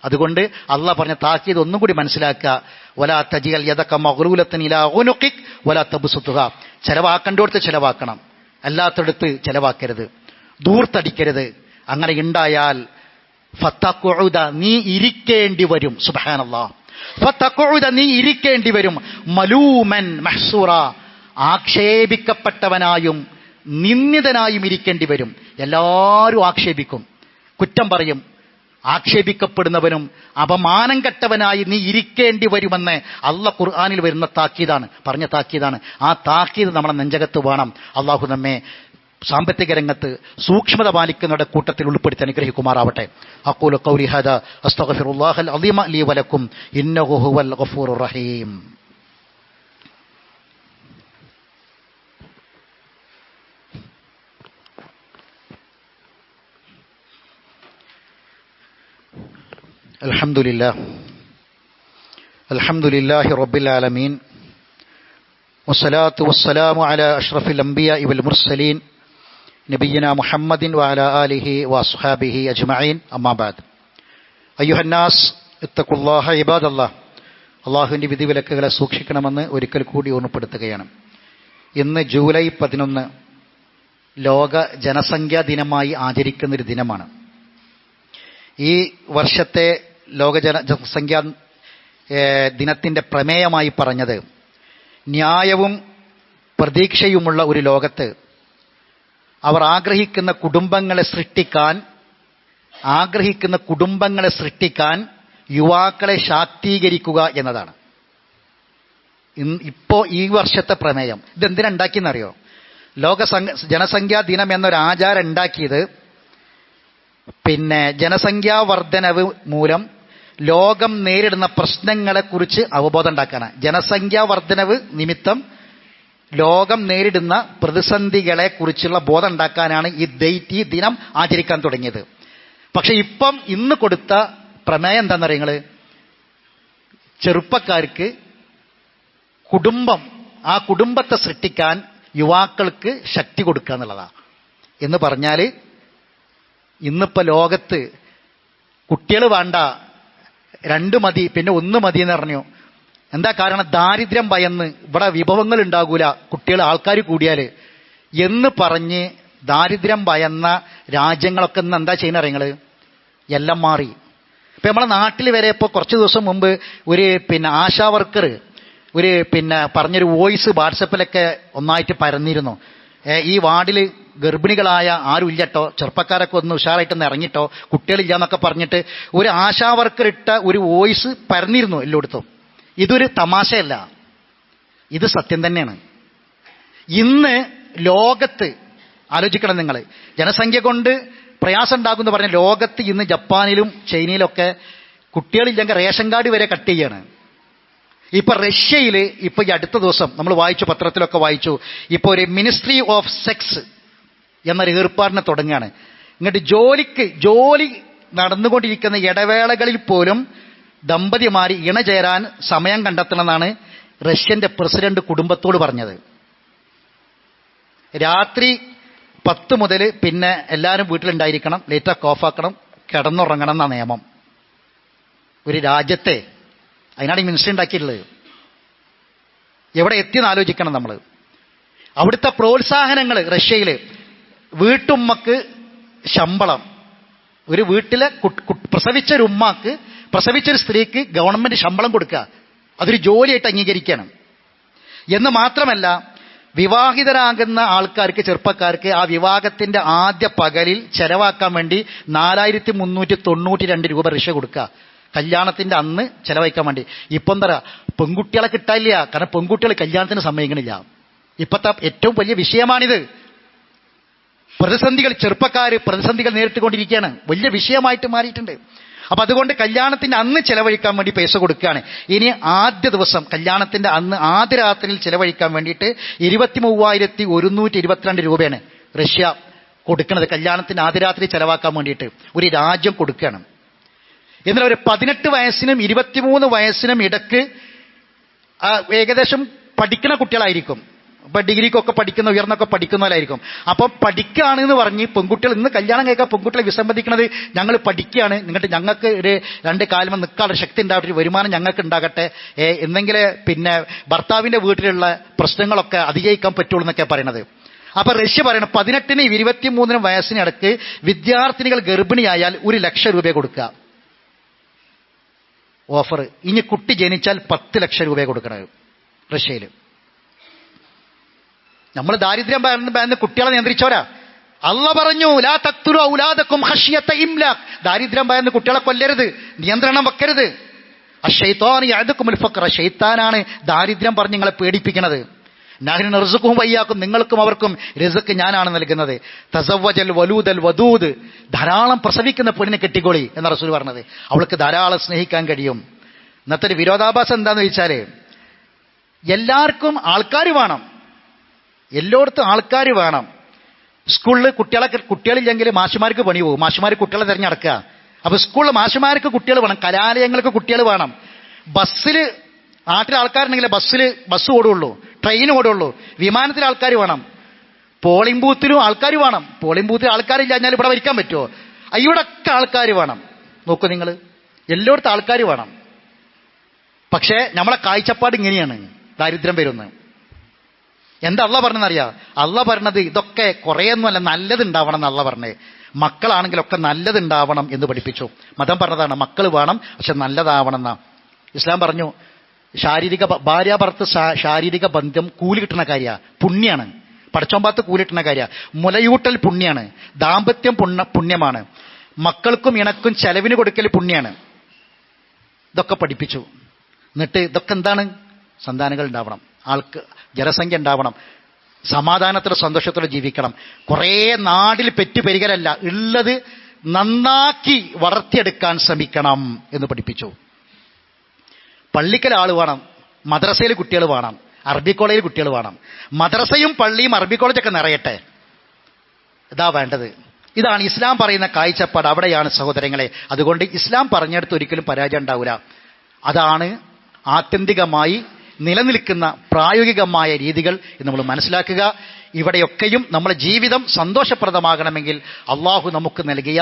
അതുകൊണ്ട് അള്ളാഹ് പറഞ്ഞ താക്കീത് ഒന്നും കൂടി മനസ്സിലാക്കുക. വലാ തജിഅൽ യദക മഗ്ലൂലതൻ ഇലാ ഉനുഖിക് വലാ തബ്സുതുഹ, ചെലവാക്കേണ്ടടുത്ത് ചെലവാക്കണം, അല്ലാത്തടുത്ത് ചെലവാക്കരുത്, ദൂർത്തടിക്കരുത്. അങ്ങനെ ഉണ്ടായാൽ ഫതഖഉദ, നീ ഇരിക്കേണ്ടി വരും. സുബ്ഹാനല്ലാഹ്, ഫതഖഉദ, നീ ഇരിക്കേണ്ടി വരും. മലൂമൻ മഹ്സൂറ, ആക്ഷേപിക്കപ്പെട്ടവനായും നിന്ദിതനായും ഇരിക്കേണ്ടി വരും. എല്ലാവരും ആക്ഷേപിക്കും, കുറ്റം പറയും. ആക്ഷേപിക്കപ്പെടുന്നവനും അപമാനം കെട്ടവനായി നീ ഇരിക്കേണ്ടി വരുമെന്ന് അല്ലാഹ് ഖുർആനിൽ വരുന്ന താക്കീതാണ്, പറഞ്ഞ താക്കീതാണ്. ആ താക്കീത് നമ്മുടെ നെഞ്ചകത്ത് വേണം. അള്ളാഹു നമ്മെ സാമ്പത്തിക രംഗത്ത് സൂക്ഷ്മത പാലിക്കുന്നവരുടെ കൂട്ടത്തിൽ ഉൾപ്പെടുത്തി അനുഗ്രഹിക്കുമാറാവട്ടെ. അഖൂലു ഖൗലി ഹാദാ അസ്തഗ്ഫിറുല്ലാഹൽ അദീമ ലീ വലക്കും ഇന്നഹു ഹുവൽ ഗഫൂറുർ റഹീം. അൽഹംദുലില്ലാഹി റബ്ബിൽ ആലമീൻ വസ്സലാത്തു വസ്സലാമു അലാ അഷ്റഫിൽ അംബിയാഇ വൽ മുർസലീൻ നബിയ്യിനാ മുഹമ്മദിൻ വഅലാ ആലിഹി വഅസ്ഹാബിഹി അജ്മഈൻ. അമ്മാ ബഅദ്. അയ്യുഹന്നാസ് ഇത്തഖുല്ലാഹ ഇബാദല്ലാഹ്, അല്ലാഹുവിൻ്റെ വിധിവിലക്കുകളെ സൂക്ഷിക്കണമെന്ന് ഒരിക്കൽ കൂടി ഓർമ്മപ്പെടുത്തുകയാണ്. ഇന്ന് ജൂലൈ 11 ലോക ജനസംഖ്യാ ദിനമായി ആചരിക്കുന്നൊരു ദിനമാണ്. ഈ വർഷത്തെ ലോക ജനസംഖ്യാ ദിനത്തിൻ്റെ പ്രമേയമായി പറഞ്ഞത്, ന്യായവും പ്രതീക്ഷയുമുള്ള ഒരു ലോകത്ത് അവർ ആഗ്രഹിക്കുന്ന കുടുംബങ്ങളെ സൃഷ്ടിക്കാൻ യുവാക്കളെ ശാക്തീകരിക്കുക എന്നതാണ്. ഇപ്പോൾ ഈ വർഷത്തെ പ്രമേയം. ഇതെന്തിനാ ഉണ്ടാക്കിയെന്നറിയോ? ലോക ജനസംഖ്യാ ദിനം എന്നൊരു ആചാരം ഉണ്ടാക്കിയത് ജനസംഖ്യാ വർധനവ് മൂലം ലോകം നേരിടുന്ന പ്രശ്നങ്ങളെക്കുറിച്ച് അവബോധം ഉണ്ടാക്കാനാണ്. ജനസംഖ്യാ വർധനവ് നിമിത്തം ലോകം നേരിടുന്ന പ്രതിസന്ധികളെ കുറിച്ചുള്ള ബോധം ഉണ്ടാക്കാനാണ് ഈ ദിനം ആചരിക്കാൻ തുടങ്ങിയത്. പക്ഷെ ഇന്ന് കൊടുത്ത പ്രമേയം എന്താണെന്നറിയങ്ങൾ? ചെറുപ്പക്കാർക്ക് ആ കുടുംബത്തെ സൃഷ്ടിക്കാൻ യുവാക്കൾക്ക് ശക്തി കൊടുക്കുക എന്നുള്ളതാണ്. എന്ന് പറഞ്ഞാൽ ഇന്നിപ്പോൾ ലോകത്ത് കുട്ടികൾ വേണ്ട, 2 മതി, പിന്നെ 1 മതി എന്ന് പറഞ്ഞു. എന്താ കാരണം? ദാരിദ്ര്യം ഭയന്ന്, ഇവിടെ വിഭവങ്ങൾ ഉണ്ടാകൂല കുട്ടികൾ ആൾക്കാർ കൂടിയാൽ എന്ന് പറഞ്ഞ് ദാരിദ്ര്യം ഭയന്ന രാജ്യങ്ങളൊക്കെ ഇന്ന് എന്താ ചെയ്യുന്ന അറിയങ്ങൾ? എല്ലാം മാറി. ഇപ്പം നമ്മളെ നാട്ടിൽ വരെ ഇപ്പോൾ കുറച്ച് ദിവസം മുമ്പ് ഒരു ആശാ വർക്കർ പറഞ്ഞൊരു വോയിസ് വാട്സപ്പിലൊക്കെ ഒന്നായിട്ട് പരന്നിരുന്നു. ഈ വാർഡിൽ ഗർഭിണികളായ ആരും ഇല്ലട്ടോ, ചെറുപ്പക്കാരൊക്കെ ഒന്ന് ഉഷാറായിട്ടൊന്ന് ഇറങ്ങിട്ടോ, കുട്ടികളില്ല എന്നൊക്കെ പറഞ്ഞിട്ട് ഒരു ആശാ വർക്കർ ഇട്ട ഒരു വോയിസ് പരന്നിരുന്നു എല്ലായിടത്തും. ഇതൊരു തമാശയല്ല, ഇത് സത്യം തന്നെയാണ്. ഇന്ന് ലോകത്ത് ആലോചിക്കണം നിങ്ങൾ, ജനസംഖ്യ കൊണ്ട് പ്രയാസം ഉണ്ടാകുമെന്ന് പറഞ്ഞ ലോകത്ത് ഇന്ന് ജപ്പാനിലും ചൈനയിലൊക്കെ കുട്ടികളില്ലെങ്കിൽ റേഷൻ കാർഡ് വരെ കട്ട് ചെയ്യാണ്. ഇപ്പൊ റഷ്യയിൽ ഈ അടുത്ത ദിവസം നമ്മൾ വായിച്ചു, പത്രത്തിലൊക്കെ വായിച്ചു, ഇപ്പോൾ ഒരു മിനിസ്ട്രി ഓഫ് സെക്സ് എന്നൊരു ഏർപ്പാടിനെ തുടങ്ങുകയാണ്. ഇങ്ങോട്ട് ജോലി നടന്നുകൊണ്ടിരിക്കുന്ന ഇടവേളകളിൽ പോലും ദമ്പതിമാര് ഇണചേരാൻ സമയം കണ്ടെത്തണമെന്നാണ് റഷ്യന്റെ പ്രസിഡന്റ് കുടുംബത്തോട് പറഞ്ഞത്. രാത്രി 10 മുതൽ പിന്നെ എല്ലാവരും വീട്ടിലുണ്ടായിരിക്കണം, ലൈറ്റൊക്കെ ഓഫാക്കണം, കിടന്നുറങ്ങണം എന്നാണ് നിയമം. ഒരു രാജ്യത്തെ അതിനാണ് ഈ മിനിസ്റ്റർ ഉണ്ടാക്കിയിട്ടുള്ളത്. എവിടെ എത്തിയെന്ന് ആലോചിക്കണം നമ്മൾ. അവിടുത്തെ പ്രോത്സാഹനങ്ങൾ റഷ്യയിൽ വീട്ടുമ്മക്ക് ശമ്പളം, ഒരു വീട്ടിലെ പ്രസവിച്ചൊരു ഉമ്മാക്ക്, പ്രസവിച്ചൊരു സ്ത്രീക്ക് ഗവൺമെന്റ് ശമ്പളം കൊടുക്കുക, അതൊരു ജോലിയായിട്ട് അംഗീകരിക്കണം. എന്ന് മാത്രമല്ല, വിവാഹിതരാകുന്ന ആൾക്കാർക്ക്, ചെറുപ്പക്കാർക്ക് ആ വിവാഹത്തിന്റെ ആദ്യ പകലിൽ ചെലവാക്കാൻ വേണ്ടി 4392 രൂപ റിഷ കൊടുക്കുക, കല്യാണത്തിന്റെ അന്ന് ചെലവഴിക്കാൻ വേണ്ടി. ഇപ്പം എന്താ പെൺകുട്ടികളെ കിട്ടാനില്ല, കാരണം പെൺകുട്ടികൾ കല്യാണത്തിന് സമ്മതിക്കണില്ല. ഇപ്പോഴത്തെ ഏറ്റവും വലിയ വിഷയമാണിത്. പ്രതിസന്ധികൾ, ചെറുപ്പക്കാർ പ്രതിസന്ധികൾ നേരിട്ടുകൊണ്ടിരിക്കുകയാണ്, വലിയ വിഷയമായിട്ട് മാറിയിട്ടുണ്ട്. അപ്പൊ അതുകൊണ്ട് കല്യാണത്തിന്റെ അന്ന് ചെലവഴിക്കാൻ വേണ്ടി പൈസ കൊടുക്കുകയാണ്. ഇനി ആദ്യ ദിവസം കല്യാണത്തിന്റെ അന്ന് ആദ്യ രാത്രിയിൽ ചെലവഴിക്കാൻ വേണ്ടിയിട്ട് 23,122 രൂപയാണ് റഷ്യ കൊടുക്കുന്നത്, കല്യാണത്തിന്റെ ആദ്യ രാത്രി ചെലവാക്കാൻ വേണ്ടിയിട്ട് ഒരു രാജ്യം കൊടുക്കുകയാണ്. എന്നാൽ ഒരു 18 വയസ്സിനും 23 വയസ്സിനും ഇടക്ക് ഏകദേശം പഠിക്കുന്ന കുട്ടികളായിരിക്കും. ഇപ്പൊ ഡിഗ്രിക്കൊക്കെ പഠിക്കുന്ന, ഉയർന്നൊക്കെ പഠിക്കുന്നവരായിരിക്കും. അപ്പൊ പഠിക്കുകയാണെന്ന് പറഞ്ഞ് പെൺകുട്ടികൾ, ഇന്ന് കല്യാണം കഴിക്കാൻ പെൺകുട്ടികളെ വിസമ്മതിക്കുന്നത്, ഞങ്ങൾ പഠിക്കുകയാണ്, എന്നിട്ട് ഞങ്ങൾക്ക് ഒരു 2 കാലം നിൽക്കാനുള്ള ശക്തി ഉണ്ടാവട്ടെ, ഒരു വരുമാനം ഞങ്ങൾക്ക് ഉണ്ടാകട്ടെ, എന്തെങ്കിലും പിന്നെ ഭർത്താവിന്റെ വീട്ടിലുള്ള പ്രശ്നങ്ങളൊക്കെ അതിജയിക്കാൻ പറ്റുള്ളൂ എന്നൊക്കെ പറയണത്. അപ്പൊ റഷ്യ പറയണം 18നും 23 വയസ്സിനിടക്ക് വിദ്യാർത്ഥിനികൾ ഗർഭിണിയായാൽ 1,00,000 രൂപ കൊടുക്കുക ഓഫർ. ഇനി കുട്ടി ജനിച്ചാൽ 10 ലക്ഷം രൂപ കൊടുക്കണത് റഷ്യയിൽ. നമ്മൾ ദാരിദ്ര്യം ഭയന്ന് കുട്ടികളെ നിയന്ത്രിച്ചോരാ. അല്ലാഹ് പറഞ്ഞു, ലാ തഖ്തുലു ഔലാദകും ഖശ്യത ഇംലാഖ്, ദാരിദ്ര്യം ഭയന്ന് കുട്ടികളെ കൊല്ലരുത്, നിയന്ത്രണം വെക്കരുത്. അശ്ശൈത്താനു യഅദുകുമുൽ ഫഖ്റ, ശൈത്താനാണ് ദാരിദ്ര്യം പറഞ്ഞ് നിങ്ങളെ പേടിപ്പിക്കുന്നത്. നഹ്നു നർസുഖുഹും വയ്യാക്കും, നിങ്ങൾക്കും അവർക്കും റിസ്ക് ഞാനാണ് നൽകുന്നത്. തസവ്വജൽ വലൂദൽ വദൂദ്, ധാരാളം പ്രസവിക്കുന്ന പെണ്ണിനെ കെട്ടിക്കോളി എന്ന റസൂൽ പറഞ്ഞത്. അവൾക്ക് ധാരാളം സ്നേഹിക്കാൻ കഴിയും. ഇന്നത്തെ ഒരു വിരോധാഭാസം എന്താണെന്ന് ചോദിച്ചാൽ, എല്ലാവർക്കും ആൾക്കാർ വേണം, എല്ലായിടത്തും ആൾക്കാർ വേണം. സ്കൂളിൽ കുട്ടികളില്ലെങ്കിൽ മാഷുമാർക്ക് പണി പോകും, മാഷുമാർ കുട്ടികളെ തിരഞ്ഞെടുക്കുക. അപ്പൊ സ്കൂളിൽ മാഷുമാർക്ക് കുട്ടികൾ വേണം, കലാലയങ്ങൾക്ക് കുട്ടികൾ വേണം. ബസ്സിൽ നാട്ടിലെ ആൾക്കാരുണ്ടെങ്കിൽ ബസ് ഓടുള്ളൂ, ട്രെയിൻ ഓടുള്ളൂ, വിമാനത്തിൽ ആൾക്കാർ വേണം, പോളിംഗ് ബൂത്തിലും ആൾക്കാർ വേണം. പോളിംഗ് ബൂത്തിൽ ആൾക്കാരില്ല കഴിഞ്ഞാൽ ഇവിടെ വരിക്കാൻ പറ്റുമോ? ഇവിടൊക്കെ ആൾക്കാർ വേണം. നോക്കൂ നിങ്ങൾ, എല്ലായിടത്തും ആൾക്കാർ വേണം. പക്ഷേ നമ്മളെ കാഴ്ചപ്പാട് ഇങ്ങനെയാണ്, ദാരിദ്ര്യം വരുന്നത്. എന്താ അള്ളാഹ് പറഞ്ഞതെന്നറിയാം? അള്ളാഹ് പറഞ്ഞത് ഇതൊക്കെ കുറേയൊന്നുമല്ല, നല്ലതുണ്ടാവണം എന്നല്ല പറഞ്ഞത്. മക്കളാണെങ്കിലൊക്കെ നല്ലതുണ്ടാവണം എന്ന് പഠിപ്പിച്ചു. മതം പറഞ്ഞതാണ് മക്കൾ വേണം, പക്ഷെ നല്ലതാവണം എന്നാ. ഇസ്ലാം പറഞ്ഞു ഭാര്യാഭർത്ത് ശാരീരിക ബന്ധം കൂലി കിട്ടുന്ന കാര്യമാണ്, പുണ്യാണ്. പടച്ചോമ്പാത്ത് കൂലി കിട്ടുന്ന കാര്യമാണ്. മുലയൂട്ടൽ പുണ്യാണ്, ദാമ്പത്യം പുണ്യമാണ്, മക്കൾക്കും ഇണക്കും ചെലവിന് കൊടുക്കൽ പുണ്യാണ്. ഇതൊക്കെ പഠിപ്പിച്ചു. എന്നിട്ട് ഇതൊക്കെ എന്താണ്? സന്താനങ്ങൾ ഉണ്ടാവണം, ആൾക്ക് ജനസംഖ്യ ഉണ്ടാവണം, സമാധാനത്തോടെ സന്തോഷത്തോടെ ജീവിക്കണം. കുറേ നാടിൽ പെറ്റുപെരുകലല്ല, ഉള്ളത് നന്നാക്കി വളർത്തിയെടുക്കാൻ ശ്രമിക്കണം എന്ന് പഠിപ്പിച്ചു. പള്ളിക്കൽ ആൾ വേണം, മദ്രസയിൽ കുട്ടികൾ വേണം, അറബി കോളേജിൽ കുട്ടികൾ വേണം. മദ്രസയും പള്ളിയും അറബി കോളേജൊക്കെ നിറയട്ടെ, ഇതാ വേണ്ടത്. ഇതാണ് ഇസ്ലാം പറയുന്ന കാഴ്ചപ്പാട്. അവിടെയാണ് സഹോദരങ്ങളെ. അതുകൊണ്ട് ഇസ്ലാം പറഞ്ഞെടുത്ത് ഒരിക്കലും പരാജയം ഉണ്ടാവില്ല. അതാണ് ആത്യന്തികമായി നിലനിൽക്കുന്ന പ്രായോഗികമായ രീതികൾ എന്ന് നമ്മൾ മനസ്സിലാക്കുക. ഇവിടെയൊക്കെയും നമ്മുടെ ജീവിതം സന്തോഷപ്രദമാകണമെങ്കിൽ അള്ളാഹു നമുക്ക് നൽകിയ,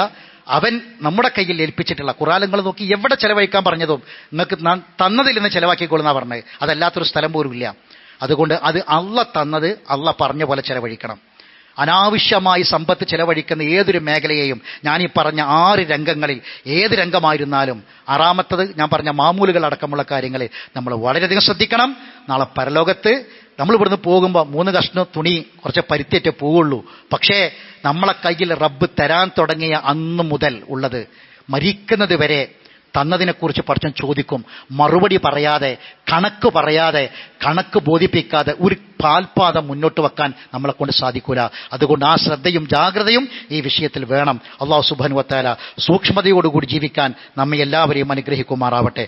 അവൻ നമ്മുടെ കയ്യിൽ ഏൽപ്പിച്ചിട്ടുള്ള ഖുർആനുകൾ നോക്കി എവിടെ ചെലവഴിക്കാൻ പറഞ്ഞതും നിങ്ങൾക്ക് തന്നതിൽ നിന്ന് ചെലവാക്കിക്കൊള്ളുന്ന പറഞ്ഞത്, അതല്ലാത്തൊരു സ്ഥലം പോലും ഇല്ല. അതുകൊണ്ട് അത് അള്ളാഹ് തന്നത് അള്ളാഹ് പറഞ്ഞ പോലെ ചെലവഴിക്കണം. അനാവശ്യമായി സമ്പത്ത് ചെലവഴിക്കുന്ന ഏതൊരു മേഖലയെയും, ഞാനീ പറഞ്ഞ 6 രംഗങ്ങളിൽ ഏത് രംഗമായിരുന്നാലും, 6ാമത്തത് ഞാൻ പറഞ്ഞ മാമൂലുകൾ അടക്കമുള്ള കാര്യങ്ങൾ നമ്മൾ വളരെയധികം ശ്രദ്ധിക്കണം. നാളെ പരലോകത്ത് നമ്മൾ ഇവിടുന്ന് പോകുമ്പോൾ 3 കഷ്ണം തുണി, കുറച്ച് പരുത്തിയേറ്റേ പോവുള്ളൂ. പക്ഷേ നമ്മളെ കയ്യിൽ റബ്ബ് തരാൻ തുടങ്ങിയ അന്ന് മുതൽ ഉള്ളത് മരിക്കുന്നത് വരെ തന്നതിനെക്കുറിച്ച് പടച്ചവൻ ചോദിക്കും. മറുപടി പറയാതെ, കണക്ക് പറയാതെ, കണക്ക് ബോധിപ്പിക്കാതെ ഒരു പാൽപാദം മുന്നോട്ട് വെക്കാൻ നമ്മളെ കൊണ്ട് സാധിക്കൂല. അതുകൊണ്ട് ആ ശ്രദ്ധയും ജാഗ്രതയും ഈ വിഷയത്തിൽ വേണം. അല്ലാഹു സുബ്ഹാനഹു വ തആല സൂക്ഷ്മതയോടുകൂടി ജീവിക്കാൻ നമ്മെ എല്ലാവരെയും അനുഗ്രഹിക്കുമാറാവട്ടെ.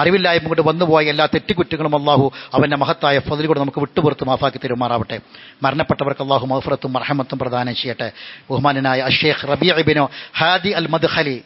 അറിവില്ലായ്മ കൊണ്ട് വന്നുപോയ എല്ലാ തെറ്റുകുറ്റങ്ങളും അള്ളാഹു അവന്റെ മഹത്തായ ഫദ്ൽ കൊണ്ട് നമുക്ക് വിട്ടുപുറത്ത് മാഫാക്കി തരുമാറാവട്ടെ. മരണപ്പെട്ടവർക്ക് അള്ളാഹു മഗ്ഫിറത്തും മർഹമത്തും പ്രദാനം ചെയ്യട്ടെ. ബഹുമാനനായ അഷ്ശൈഖ് റബീഅ ഇബ്നു ഹാദി അൽ മദ്ഖലി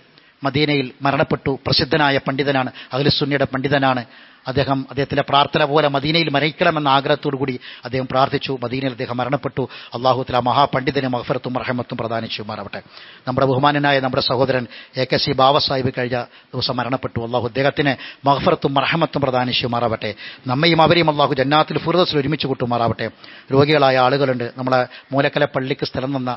മദീനയിൽ മരണപ്പെട്ടു. പ്രസിദ്ധനായ പണ്ഡിതനാണ്, അഹ്ലുസുന്നയുടെ പണ്ഡിതനാണ്. അദ്ദേഹത്തിന്റെ പ്രാർത്ഥന പോലെ മദീനയിൽ മരിക്കണമെന്ന ആഗ്രഹത്തോടു കൂടി അദ്ദേഹം പ്രാർത്ഥിച്ചു. മദീനയിൽ അദ്ദേഹം മരണപ്പെട്ടു. അള്ളാഹു തആല മഹാപണ്ഡിതന് മഗ്ഫിറത്തും റഹ്മത്തും പ്രദാനം ചെയ്യുമാറാവട്ടെ. നമ്മുടെ ബഹുമാനനായ നമ്മുടെ സഹോദരൻ AK ബാവ സാഹിബ് കഴിഞ്ഞ ദിവസം മരണപ്പെട്ടു. അള്ളാഹു അദ്ദേഹത്തിന് മഗ്ഫിറത്തും റഹ്മത്തും പ്രദാനം ചെയ്യുമാറാവട്ടെ. നമ്മയും അവരെയും അള്ളാഹു ജന്നാത്തുൽ ഫിർദൗസിൽ ഒരുമിച്ച് കൂട്ടുമാറാവട്ടെ. രോഗികളായ ആളുകളുണ്ട്. നമ്മളെ മൂലക്കല പള്ളിക്ക് സ്ഥലം തന്ന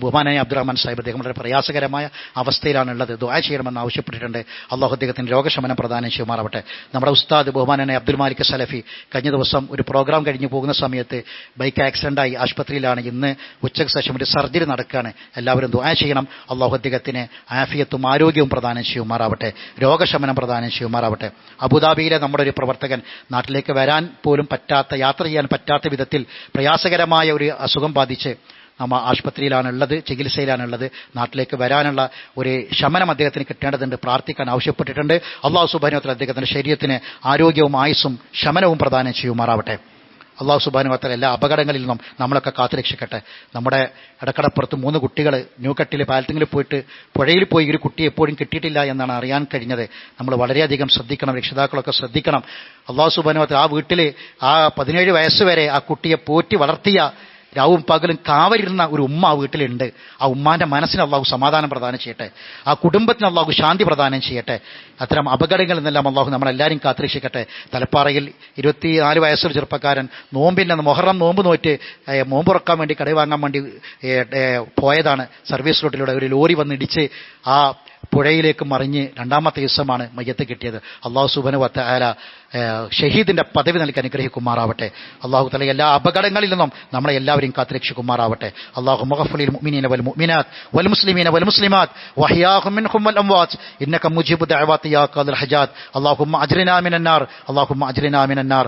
ബഹുമാനായ അബ്ദുറഹ്മാൻ സാഹിബ് അദ്ദേഹം വളരെ പ്രയാസകരമായ അവസ്ഥയിലാണുള്ളത്. ദുആ ചെയ്യണമെന്ന് ആവശ്യപ്പെട്ടിട്ടുണ്ട്. അള്ളാഹു അദ്ദേഹത്തിന് രോഗശമനം പ്രദാനം ചെയ്യുമാറാവട്ടെ. നമ്മുടെ ഉസ്താദ് ബഹുമാനായ അബ്ദുൽ മാലിക് സലഫി കഴിഞ്ഞ ദിവസം ഒരു പ്രോഗ്രാം കഴിഞ്ഞ് പോകുന്ന സമയത്ത് ബൈക്ക് ആക്സിഡന്റായി ആശുപത്രിയിലാണ്. ഇന്ന് ഉച്ചയ്ക്ക് ശേഷം ഒരു സർജറി നടക്കുകയാണ്. എല്ലാവരും ദുആ ചെയ്യണം. അള്ളാഹു അദ്ദേഹത്തിന് ആഫിയത്തും ആരോഗ്യവും പ്രദാനം ചെയ്യുമാറാവട്ടെ. രോഗശമനം പ്രദാനം ചെയ്യുമാറാവട്ടെ. അബുദാബിയിലെ നമ്മുടെ ഒരു പ്രവർത്തകൻ നാട്ടിലേക്ക് വരാൻ പോലും പറ്റാത്ത, യാത്ര ചെയ്യാൻ പറ്റാത്ത വിധത്തിൽ പ്രയാസകരമായ ഒരു അസുഖം ബാധിച്ച് നമ്മ ആശുപത്രിയിലാണുള്ളത്, ചികിത്സയിലാണുള്ളത്. നാട്ടിലേക്ക് വരാനുള്ള ഒരു ശമനം അദ്ദേഹത്തിന് കിട്ടേണ്ടതുണ്ട്. പ്രാർത്ഥിക്കാൻ ആവശ്യപ്പെട്ടിട്ടുണ്ട്. അള്ളാഹു സുബ്ഹാനഹു വ തആല അദ്ദേഹത്തിന്റെ ശരീരത്തിന് ആരോഗ്യവും ആയുസ്സും ശമനവും പ്രദാനം ചെയ്യുമാറാവട്ടെ. അള്ളാഹു സുബ്ഹാനഹു വ തആല എല്ലാ അപകടങ്ങളിൽ നിന്നും നമ്മളൊക്കെ കാത്തുരക്ഷിക്കട്ടെ. നമ്മുടെ ഇടക്കടപ്പുറത്ത് 3 കുട്ടികൾ ന്യൂകട്ടിൽ പാലത്തിങ്ങിൽ പോയിട്ട് പുഴയിൽ പോയി ഒരു കുട്ടി എപ്പോഴും കിട്ടിയിട്ടില്ല എന്നാണ് അറിയാൻ കഴിഞ്ഞത്. നമ്മൾ വളരെയധികം ശ്രദ്ധിക്കണം, രക്ഷിതാക്കളൊക്കെ ശ്രദ്ധിക്കണം. അള്ളാഹു സുബ്ഹാനഹു വ തആല ആ വീട്ടിൽ ആ 17 വയസ്സ് വരെ ആ കുട്ടിയെ പോറ്റി വളർത്തിയ, രാവും പകലും കാവലിരുന്ന ഒരു ഉമ്മ ആ വീട്ടിലുണ്ട്. ആ ഉമ്മാന്റെ മനസ്സിന് അള്ളാഹു സമാധാനം പ്രദാനം ചെയ്യട്ടെ. ആ കുടുംബത്തിന് അള്ളാഹു ശാന്തി പ്രദാനം ചെയ്യട്ടെ. അത്തരം അപകടങ്ങളിൽ നിന്നെല്ലാം അള്ളാഹു നമ്മളെല്ലാവരും കാത്തുരക്ഷിക്കട്ടെ. തലപ്പാറയിൽ 24 വയസ്സൊരു ചെറുപ്പക്കാരൻ മുഹറം നോമ്പ് നോറ്റ് നോമ്പുറക്കാൻ വേണ്ടി കട വാങ്ങാൻ വേണ്ടി പോയതാണ്. സർവീസ് റോഡിലൂടെ ഒരു ലോറി വന്നിടിച്ച് ആ പുഴയിലേക്ക് മറിഞ്ഞ് 2ാമത്തെ ദിവസമാണ് മയ്യത്ത് കിട്ടിയത്. അള്ളാഹു സുബ്ഹാനഹു വ തആല ഷഹീദിന്റെ പദവി നൽകി അനുഗ്രഹിക്കുമാറാവട്ടെ. അള്ളാഹു തആല എല്ലാ അപകടങ്ങളിൽ നിന്നും നമ്മളെ എല്ലാവരെയും കാത്തുരക്ഷിക്കുമാറാവട്ടെ. അല്ലാഹു മഗ്ഫിർ ലിൽ മുഅ്മിനീന വൽ മുഅ്മിനാത്ത് വൽ മുസ്ലിമീന വൽ മുസ്ലിമാത്ത് വഹ്യാഹും മിൻഹും വൽ അംവാത്ത് ഇന്നക മുജീബു ദഅവാതി യാ ഖാദിൽ ഹജാത്ത്. അല്ലാഹുമ്മ അജ്രിനാ മിനൻ നാർ. അല്ലാഹുമ്മ അജ്രിനാ മിനൻ നാർ.